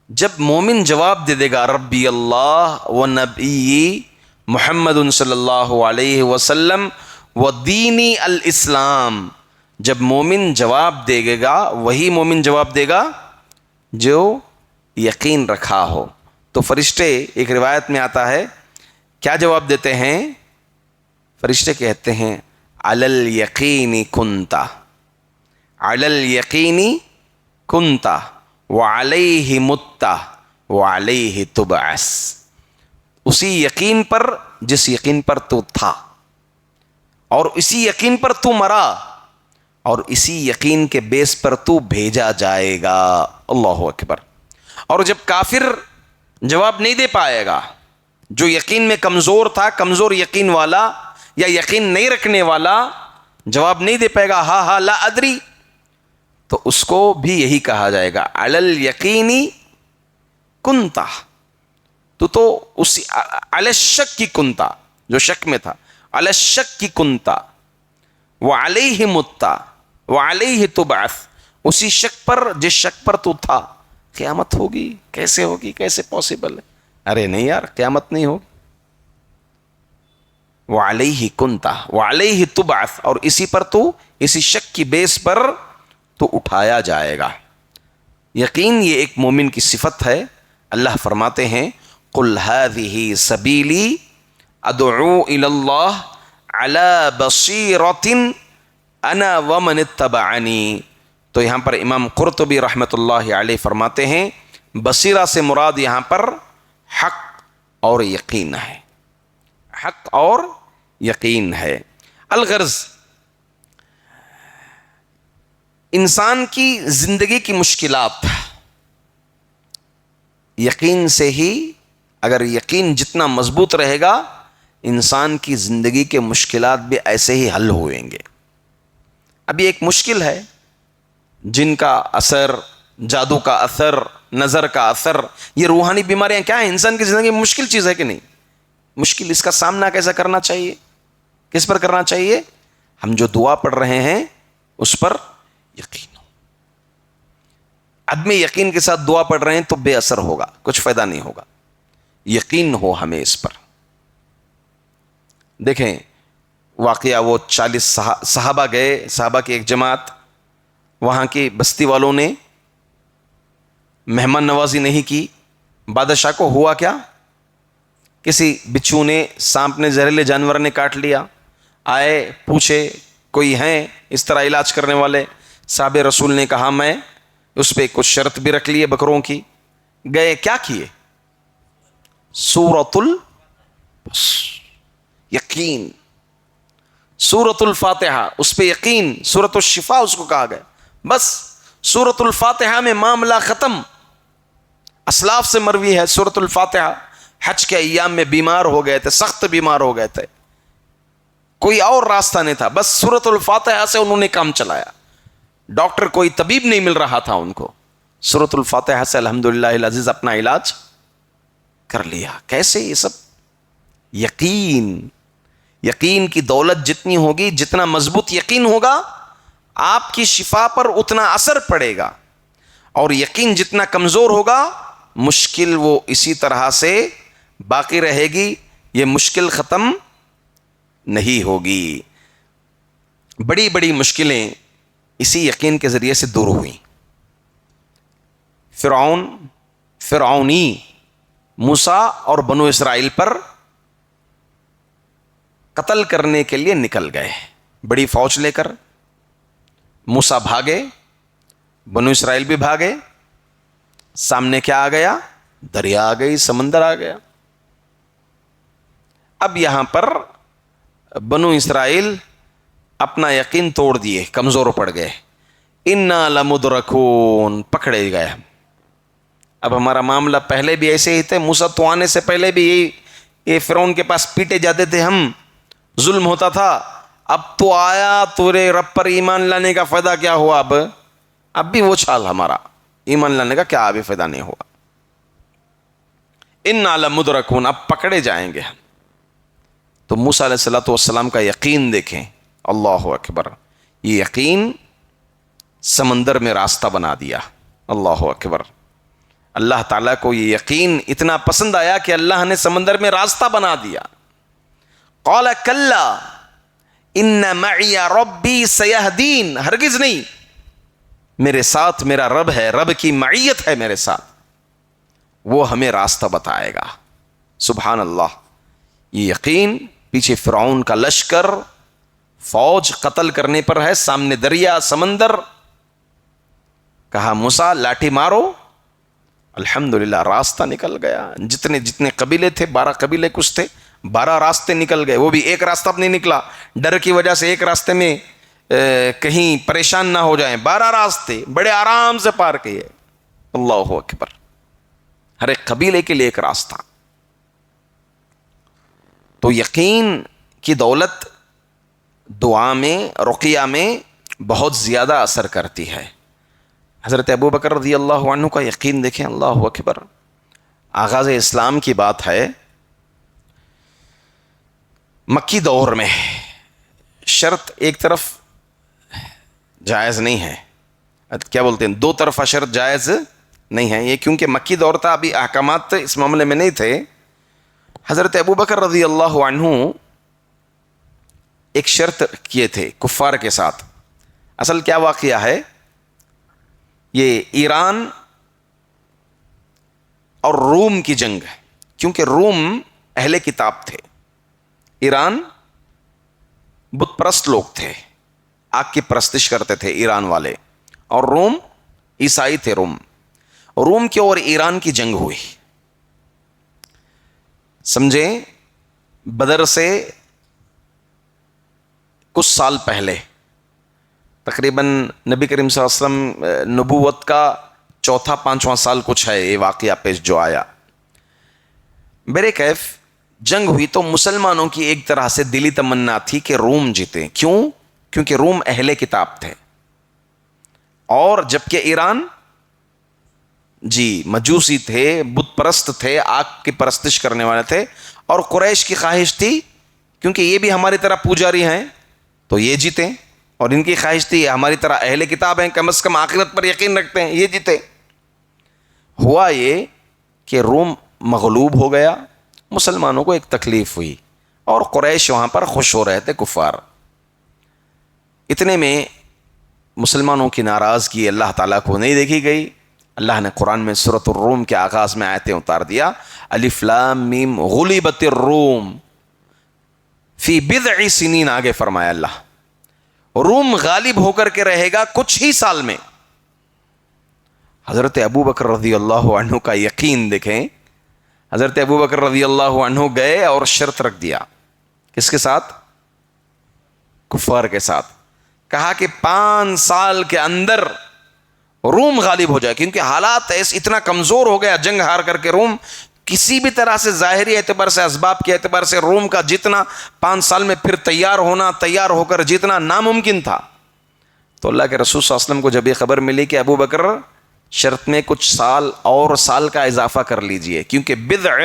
جب مومن جواب دے دے گا ربی اللہ و نبی محمد صلی اللہ علیہ وسلم و دینی الاسلام, جب مومن جواب دے گا, وہی مومن جواب دے گا جو یقین رکھا ہو. تو فرشتے, ایک روایت میں آتا ہے, کیا جواب دیتے ہیں, فرشتے کہتے ہیں علل یقینی کنتا، علل یقینی کنتا وعلیہ متا وعلیہ تبعث، اسی یقین پر جس یقین پر تو تھا، اور اسی یقین پر تو مرا، اور اسی یقین کے بیس پر تو بھیجا جائے گا۔ اللہ اکبر۔ اور جب کافر جواب نہیں دے پائے گا، جو یقین میں کمزور تھا، کمزور یقین والا یا یقین نہیں رکھنے والا جواب نہیں دے پائے گا ہاں ہاں لا ادری، تو اس کو بھی یہی کہا جائے گا علل یقینی کنتا، تو اسی علی الشک کی کنتا، جو شک میں تھا، علی الشک کی کنتا وعلیہ متا وعلیہ تبعث، اسی شک پر جس شک پر تو تھا۔ قیامت ہوگی؟ کیسے ہوگی؟ کیسے پاسبل ہے؟ ارے نہیں یار، قیامت نہیں ہوگی۔ وعلیہ کنتا وعلیہ تبعث، اور اسی پر تو، اسی شک کی بیس پر تو اٹھایا جائے گا۔ یقین یہ ایک مومن کی صفت ہے۔ اللہ فرماتے ہیں قل هذه سبیلی ادعو الی اللہ علی بصیرۃ انا ومن اتبعنی، تو یہاں پر امام قرطبی رحمۃ اللہ علیہ فرماتے ہیں بصیرہ سے مراد یہاں پر حق اور یقین ہے، حق اور یقین ہے۔ الغرض انسان کی زندگی کی مشکلات یقین سے ہی، اگر یقین جتنا مضبوط رہے گا انسان کی زندگی کے مشکلات بھی ایسے ہی حل ہوئیں گے۔ ابھی ایک مشکل ہے، جن کا اثر، جادو کا اثر، نظر کا اثر، یہ روحانی بیماریاں کیا ہیں؟ انسان کی زندگی میں مشکل چیز ہے کہ نہیں؟ مشکل، اس کا سامنا کیسا کرنا چاہیے؟ کس پر کرنا چاہیے؟ ہم جو دعا پڑھ رہے ہیں اس پر یقین ہو۔ عدم یقین کے ساتھ دعا پڑھ رہے ہیں تو بے اثر ہوگا، کچھ فائدہ نہیں ہوگا۔ یقین ہو ہمیں اس پر۔ دیکھیں واقعہ، وہ 40 صحابہ گئے، صحابہ کی ایک جماعت، وہاں کی بستی والوں نے مہمان نوازی نہیں کی۔ بادشاہ کو ہوا کیا؟ کسی بچھو نے، سانپ نے، زہریلے جانور نے کاٹ لیا۔ آئے پوچھے کوئی ہیں اس طرح علاج کرنے والے؟ صحابہ رسول نے کہا میں، اس پہ کچھ شرط بھی رکھ لیے بکروں کی۔ گئے کیا کیے؟ سورۃ یقین، سورۃ الفاتحہ، اس پہ یقین، سورۃ الشفا اس کو کہا گیا۔ بس سورۃ الفاتحہ میں معاملہ ختم۔ اسلاف سے مروی ہے سورۃ الفاتحہ حج کے ایام میں بیمار ہو گئے تھے، سخت بیمار ہو گئے تھے، کوئی اور راستہ نہیں تھا، بس سورۃ الفاتحہ سے انہوں نے کام چلایا۔ ڈاکٹر کوئی طبیب نہیں مل رہا تھا ان کو، سورۃ الفاتحہ سے الحمدللہ العزیز اپنا علاج کر لیا۔ کیسے؟ یہ سب یقین۔ یقین کی دولت جتنی ہوگی، جتنا مضبوط یقین ہوگا، آپ کی شفا پر اتنا اثر پڑے گا، اور یقین جتنا کمزور ہوگا مشکل وہ اسی طرح سے باقی رہے گی، یہ مشکل ختم نہیں ہوگی۔ بڑی بڑی مشکلیں اسی یقین کے ذریعے سے دور ہوئیں۔ فرعونی موسیٰ اور بنو اسرائیل پر قتل کرنے کے لیے نکل گئے، بڑی فوج لے کر۔ موسیٰ بھاگے، بنو اسرائیل بھی بھاگے، سامنے کیا آ گیا؟ دریا آ گئی، سمندر آ گیا۔ اب یہاں پر بنو اسرائیل اپنا یقین توڑ دیے، کمزور پڑ گئے۔ انا لمدرکون، پکڑے گئے ہم۔ اب ہمارا معاملہ پہلے بھی ایسے ہی تھے، موسیٰ تو آنے سے پہلے بھی یہ فرعون کے پاس پیٹے جاتے تھے ہم، ظلم ہوتا تھا۔ اب تو آیا، تورے رب پر ایمان لانے کا فائدہ کیا ہوا؟ اب بھی وہ چھال ہمارا، ایمان لانے کا کیا ابھی فائدہ نہیں ہوا۔ انا لمدرکون، اب پکڑے جائیں گے ہم۔ تو موسیٰ علیہ السلام کا یقین دیکھیں، اللہ اکبر، یہ یقین سمندر میں راستہ بنا دیا۔ اللہ اکبر، اللہ تعالیٰ کو یہ یقین اتنا پسند آیا کہ اللہ نے سمندر میں راستہ بنا دیا۔ قال کلا ان معی ربی سیہدین، ہرگز نہیں، میرے ساتھ میرا رب ہے، رب کی معیت ہے میرے ساتھ، وہ ہمیں راستہ بتائے گا۔ سبحان اللہ، یہ یقین پیچھے فرعون کا لشکر، فوج قتل کرنے پر ہے، سامنے دریا سمندر. کہا موسیٰ لاٹھی مارو. الحمدللہ راستہ نکل گیا. جتنے قبیلے تھے، 12 قبیلے کچھ تھے، 12 راستے نکل گئے. وہ بھی ایک راستہ نہیں نکلا، ڈر کی وجہ سے ایک راستے میں کہیں پریشان نہ ہو جائیں. 12 راستے بڑے آرام سے پار کیے. اللہ اکبر. ہر ایک قبیلے کے لیے ایک راستہ. تو یقین کی دولت دعا میں، رقیہ میں بہت زیادہ اثر کرتی ہے. حضرت ابو بکر رضی اللہ عنہ کا یقین دیکھیں. اللہ اکبر. آغاز اسلام کی بات ہے. مکی دور میں شرط ایک طرف جائز نہیں ہے، کیا بولتے ہیں، دو طرفہ شرط جائز نہیں ہے. یہ کیونکہ مکی دور تھا، ابھی احکامات اس معاملے میں نہیں تھے. حضرت ابو بکر رضی اللہ عنہ ایک شرط کیے تھے کفار کے ساتھ. اصل کیا واقعہ ہے، یہ ایران اور روم کی جنگ ہے. کیونکہ روم اہل کتاب تھے، ایران بت پرست لوگ تھے، آگ کی پرستش کرتے تھے ایران والے، اور روم عیسائی تھے. روم کی اور ایران کی جنگ ہوئی. سمجھیں بدر سے کچھ سال پہلے، تقریباً نبی کریم صلی اللہ علیہ وسلم نبوت کا 4-5واں سال کچھ ہے یہ واقعہ پیش جو آیا. میرے کیف جنگ ہوئی تو مسلمانوں کی ایک طرح سے دلی تمنا تھی کہ روم جیتے. کیوں؟ کیونکہ روم اہل کتاب تھے، اور جبکہ ایران مجوسی تھے، بت پرست تھے، آگ کی پرستش کرنے والے تھے. اور قریش کی خواہش تھی کیونکہ یہ بھی ہماری طرح پوجاری ہیں تو یہ جیتے، اور ان کی خواہش تھی یہ ہماری طرح اہل کتاب ہیں، کم از کم آخرت پر یقین رکھتے ہیں، یہ جیتے. ہوا یہ کہ روم مغلوب ہو گیا. مسلمانوں کو ایک تکلیف ہوئی، اور قریش وہاں پر خوش ہو رہے تھے کفار. اتنے میں مسلمانوں کی ناراضگی اللہ تعالیٰ کو نہیں دیکھی گئی. اللہ نے قرآن میں سورۃ الروم کے آغاز میں آیتیں اتار دیا. الف لام میم غلبت الروم فی بضع سنین. آگے فرمایا اللہ روم غالب ہو کر کے رہے گا کچھ ہی سال میں. حضرت ابو بکر رضی اللہ عنہ کا یقین دیکھیں. حضرت ابو بکر رضی اللہ عنہ گئے اور شرط رکھ دیا. کس کے ساتھ؟ کفار کے ساتھ. کہا کہ 5 سال کے اندر روم غالب ہو جائے، کیونکہ حالات اتنا کمزور ہو گیا جنگ ہار کر کے. روم کسی بھی طرح سے ظاہری اعتبار سے، اسباب کے اعتبار سے روم کا جتنا 5 سال میں پھر تیار ہو کر جتنا ناممکن تھا. تو اللہ کے رسول صلی اللہ علیہ وسلم کو جب یہ خبر ملی کہ ابو بکر شرط میں کچھ سال کا اضافہ کر لیجئے، کیونکہ بضع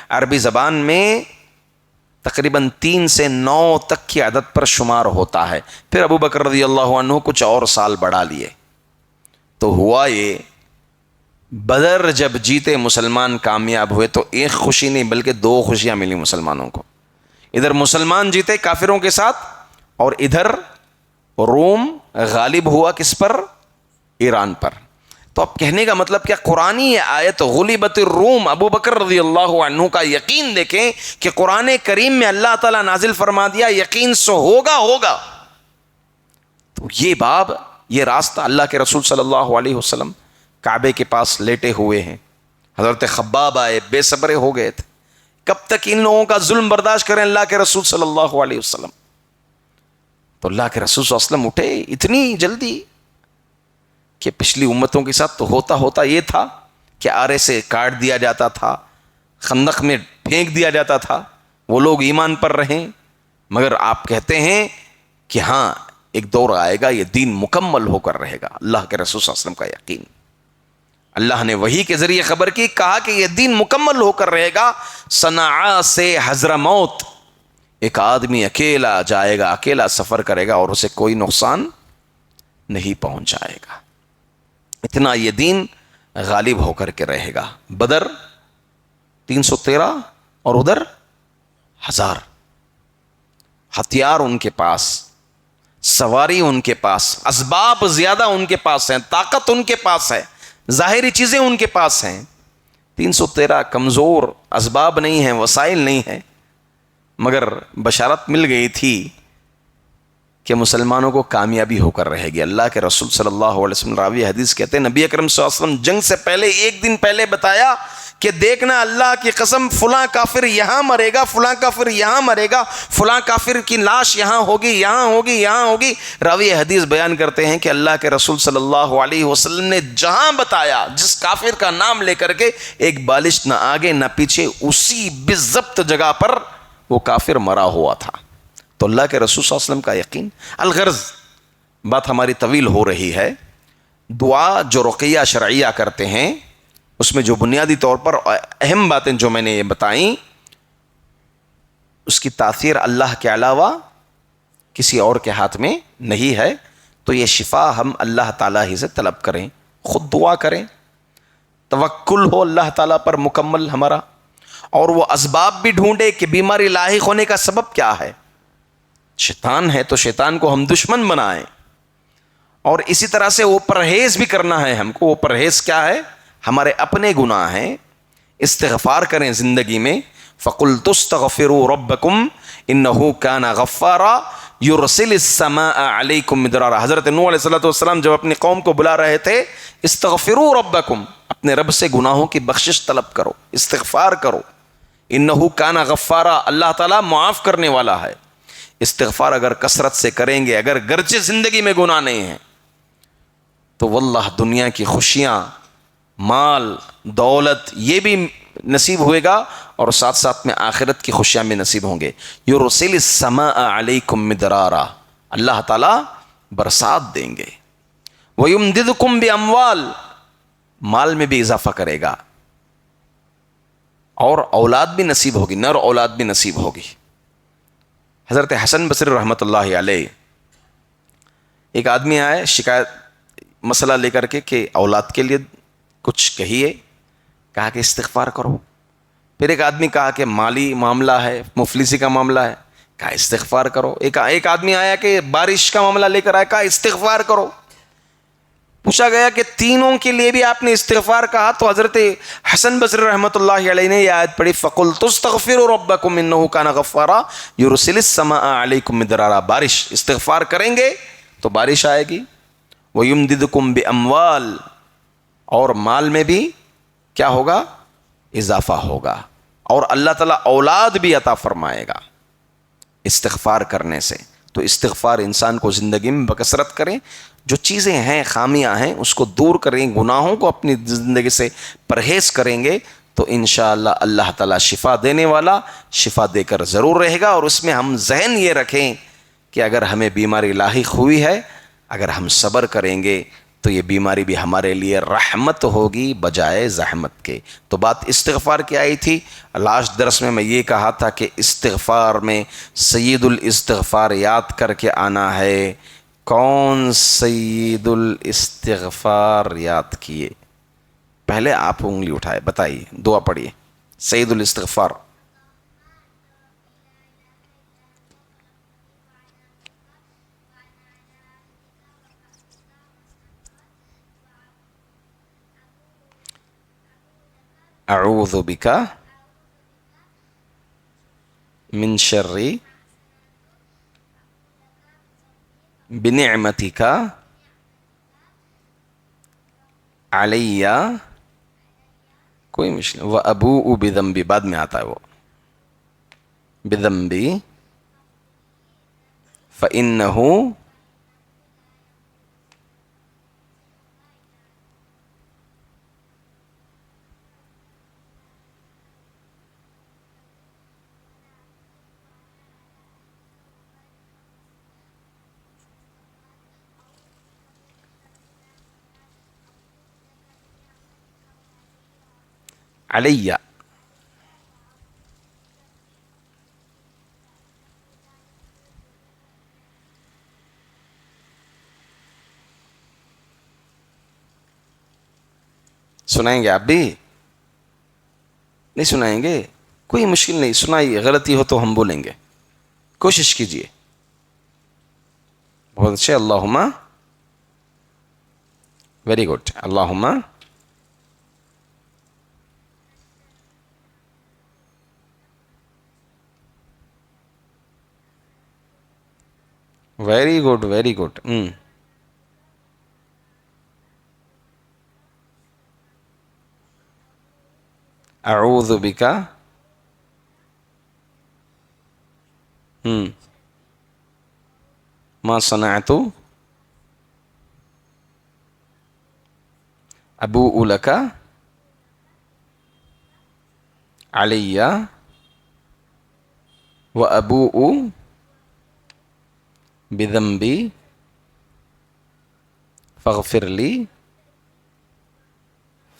عربی زبان میں تقریباً 3 سے 9 تک کی عدد پر شمار ہوتا ہے. پھر ابو بکر رضی اللہ عنہ کچھ اور سال بڑھا لیے. تو ہوا یہ، بدر جب جیتے مسلمان کامیاب ہوئے تو ایک خوشی نہیں بلکہ 2 خوشیاں ملی مسلمانوں کو. ادھر مسلمان جیتے کافروں کے ساتھ، اور ادھر روم غالب ہوا کس پر؟ ایران پر. تو اب کہنے کا مطلب کیا، قرآنی آیت غلبت الروم، ابو بکر رضی اللہ عنہ کا یقین دیکھیں کہ قرآن کریم میں اللہ تعالیٰ نازل فرما دیا یقین سے ہوگا. تو یہ باب، یہ راستہ، اللہ کے رسول صلی اللہ علیہ وسلم کعبے کے پاس لیٹے ہوئے ہیں. حضرت خباب آئے، بے صبرے ہو گئے تھے. کب تک ان لوگوں کا ظلم برداشت کریں اللہ کے رسول صلی اللہ علیہ وسلم؟ تو اللہ کے رسول صلی اللہ علیہ وسلم اٹھے اتنی جلدی کہ پچھلی امتوں کے ساتھ تو ہوتا یہ تھا کہ آرے سے کاٹ دیا جاتا تھا، خندق میں پھینک دیا جاتا تھا، وہ لوگ ایمان پر رہیں. مگر آپ کہتے ہیں کہ ہاں ایک دور آئے گا یہ دین مکمل ہو کر رہے گا. اللہ کے رسول صلی اللہ علیہ وسلم کا یقین، اللہ نے وحی کے ذریعے خبر کی، کہا کہ یہ دین مکمل ہو کر رہے گا. صنعاء سے حضرموت ایک آدمی اکیلا جائے گا، اکیلا سفر کرے گا، اور اسے کوئی نقصان نہیں پہنچائے گا. اتنا یہ دین غالب ہو کر کے رہے گا. بدر 313 اور ادھر 1000. ہتھیار ان کے پاس، سواری ان کے پاس، اسباب زیادہ ان کے پاس ہیں، طاقت ان کے پاس ہے، ظاہری چیزیں ان کے پاس ہیں. 313 کمزور، اسباب نہیں ہیں، وسائل نہیں ہیں. مگر بشارت مل گئی تھی کہ مسلمانوں کو کامیابی ہو کر رہے گی. اللہ کے رسول صلی اللہ علیہ وسلم راوی حدیث کہتے ہیں نبی اکرم صلی اللہ علیہ وسلم جنگ سے پہلے ایک دن پہلے بتایا کہ دیکھنا اللہ کی قسم فلاں کافر یہاں مرے گا, فلاں کافر یہاں مرے گا, فلاں کافر کی لاش یہاں ہوگی, یہاں ہوگی, یہاں ہوگی. راوی حدیث بیان کرتے ہیں کہ اللہ کے رسول صلی اللہ علیہ وسلم نے جہاں بتایا جس کافر کا نام لے کر کے ایک بالش نہ آگے نہ پیچھے, اسی بالضبط جگہ پر وہ کافر مرا ہوا تھا. تو اللہ کے رسول صلی اللہ علیہ وسلم کا یقین. الغرض بات ہماری طویل ہو رہی ہے. دعا جو رقیہ شرعیہ کرتے ہیں اس میں جو بنیادی طور پر اہم باتیں جو میں نے یہ بتائیں, اس کی تاثیر اللہ کے علاوہ کسی اور کے ہاتھ میں نہیں ہے. تو یہ شفا ہم اللہ تعالیٰ ہی سے طلب کریں, خود دعا کریں, توکل ہو اللہ تعالیٰ پر مکمل ہمارا, اور وہ اسباب بھی ڈھونڈے کہ بیماری لاحق ہونے کا سبب کیا ہے. شیطان ہے تو شیطان کو ہم دشمن بنائیں, اور اسی طرح سے وہ پرہیز بھی کرنا ہے ہم کو. وہ پرہیز کیا ہے؟ ہمارے اپنے گناہ ہیں. استغفار کریں زندگی میں. فَقُلْتُ اسْتَغْفِرُوا رَبَّكُمْ إِنَّهُ كَانَ غَفَّارًا يُرْسِلِ السَّمَاءَ عَلَيْكُمْ مِدْرَارًا. حضرت نوح علیہ السلام جب اپنی قوم کو بلا رہے تھے, استغفروا ربکم, اپنے رب سے گناہوں کی بخشش طلب کرو, استغفار کرو. انہو کان غفارا, اللہ تعالیٰ معاف کرنے والا ہے. استغفار اگر کثرت سے کریں گے, اگر گرچہ زندگی میں گناہ نہیں ہیں, تو واللہ دنیا کی خوشیاں, مال, دولت یہ بھی نصیب ہوئے گا, اور ساتھ ساتھ میں آخرت کی خوشیاں بھی نصیب ہوں گے. یرسل السماء علیکم مدرارا, اللہ تعالیٰ برسات دیں گے. ویمددکم باموال, مال میں بھی اضافہ کرے گا, اور اولاد بھی نصیب ہوگی, نر اولاد بھی نصیب ہوگی. حضرت حسن بصری رحمۃ اللہ علیہ, ایک آدمی آئے شکایت مسئلہ لے کر کے کہ اولاد کے لیے کچھ کہیے. کہا کہ استغفار کرو. پھر ایک آدمی کہا کہ مالی معاملہ ہے, مفلسی کا معاملہ ہے, کہا استغفار کرو. ایک آدمی آیا کہ بارش کا معاملہ لے کر آیا, کہا استغفار کرو. پوچھا گیا کہ تینوں کے لیے بھی آپ نے استغفار کہا, تو حضرت حسن بصری رحمۃ اللہ علیہ نے یہ آیت پڑھی فَقُلْتُ اسْتَغْفِرُوا رَبَّكُمْ إِنَّهُ كَانَ غَفَّارًا يُرْسِلِ السَّمَاءَ عَلَيْكُمْ مِدْرَارًا. بارش استغفار کریں گے تو بارش آئے گی. وَيُمْدِدْكُمْ بِأَمْوَالٍ, اور مال میں بھی کیا ہوگا؟ اضافہ ہوگا, اور اللہ تعالیٰ اولاد بھی عطا فرمائے گا استغفار کرنے سے. تو استغفار انسان کو زندگی میں بکثرت کریں, جو چیزیں ہیں خامیاں ہیں اس کو دور کریں, گناہوں کو اپنی زندگی سے پرہیز کریں گے, تو انشاءاللہ اللہ تعالیٰ شفا دینے والا شفا دے کر ضرور رہے گا. اور اس میں ہم ذہن یہ رکھیں کہ اگر ہمیں بیماری لاحق ہوئی ہے, اگر ہم صبر کریں گے تو یہ بیماری بھی ہمارے لیے رحمت ہوگی بجائے زحمت کے. تو بات استغفار کی آئی تھی. لاسٹ درس میں یہ کہا تھا کہ استغفار میں سید الاستغفار یاد کر کے آنا ہے. کون سید الاستغفار یاد کیے؟ پہلے آپ انگلی اٹھائے, بتائیے, دعا پڑھیے. سید الاستغفار. اعوذ بک من شر بنعمتک علی, کوئی مشکل, وابوء بذنبی بعد میں آتا ہے وہ, بذنبی فانہ علیہ. سنائیں گے آپ بھی؟ نہیں سنائیں گے؟ کوئی مشکل نہیں, سنائیے. غلطی ہو تو ہم بولیں گے, کوشش کیجئے. بہت اچھے. اللہم, ویری گڈ. اللہم ویری گڈ ویری گڈ. اعوذ بک ما صنعت ابوء لک علی وابوء بذنبی فاغفر لی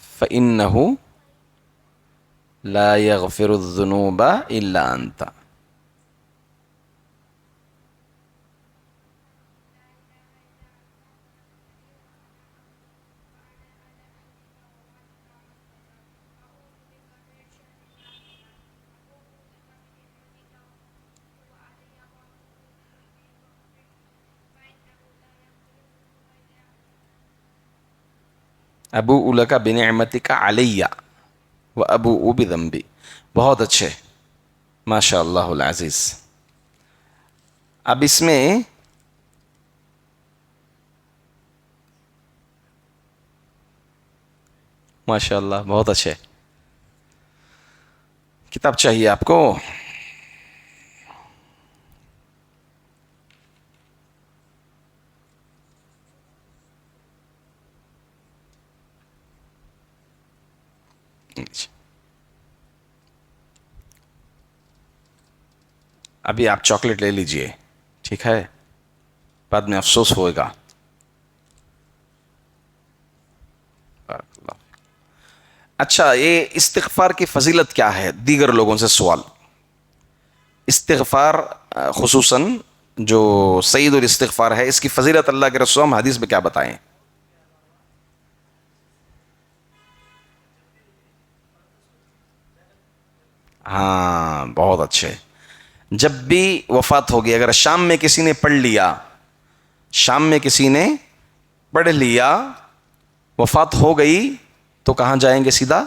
فإنہ لا يغفر الذنوب الا انت. ابوء لک بنعمتک علی وابوء بذنبی. بہت اچھے، ماشاء اللہ العزیز. اب اس میں ماشاء اللہ بہت اچھے. کتاب چاہیے آپ کو؟ ابھی آپ چاکلیٹ لے لیجئے، ٹھیک ہے، بعد میں افسوس ہوئے گا. اچھا، یہ استغفار کی فضیلت کیا ہے؟ دیگر لوگوں سے سوال. استغفار خصوصاً جو سید الاستغفار ہے، اس کی فضیلت اللہ کے رسول ہم حدیث میں کیا بتائیں؟ ہاں بہت اچھے. جب بھی وفات ہوگی، اگر شام میں کسی نے پڑھ لیا، شام میں کسی نے پڑھ لیا، وفات ہو گئی تو کہاں جائیں گے؟ سیدھا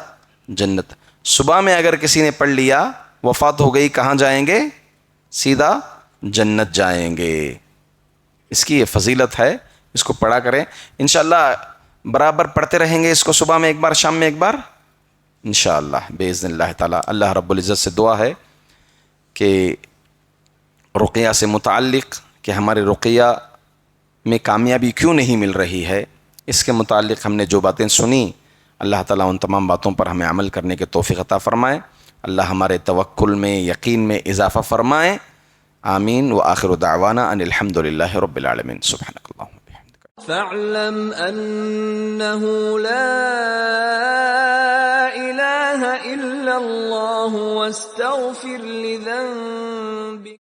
جنت. صبح میں اگر کسی نے پڑھ لیا، وفات ہو گئی، کہاں جائیں گے؟ سیدھا جنت جائیں گے. اس کی یہ فضیلت ہے، اس کو پڑھا کریں. انشاءاللہ برابر پڑھتے رہیں گے اس کو، صبح میں ایک بار، شام میں ایک بار، انشاءاللہ باذن اللہ تعالی. اللہ رب العزت سے دعا ہے کہ رقیہ سے متعلق، کہ ہمارے رقیہ میں کامیابی کیوں نہیں مل رہی ہے، اس کے متعلق ہم نے جو باتیں سنی، اللہ تعالیٰ ان تمام باتوں پر ہمیں عمل کرنے کے توفیق عطا فرمائے. اللہ ہمارے توکل میں، یقین میں اضافہ فرمائے. آمین. وآخر دعوانا ان الحمد للہ رب العالمین. سبحانک اللہم وبحمدک. فاعلم أنه لا إله إلا الله واستغفر لذنبك.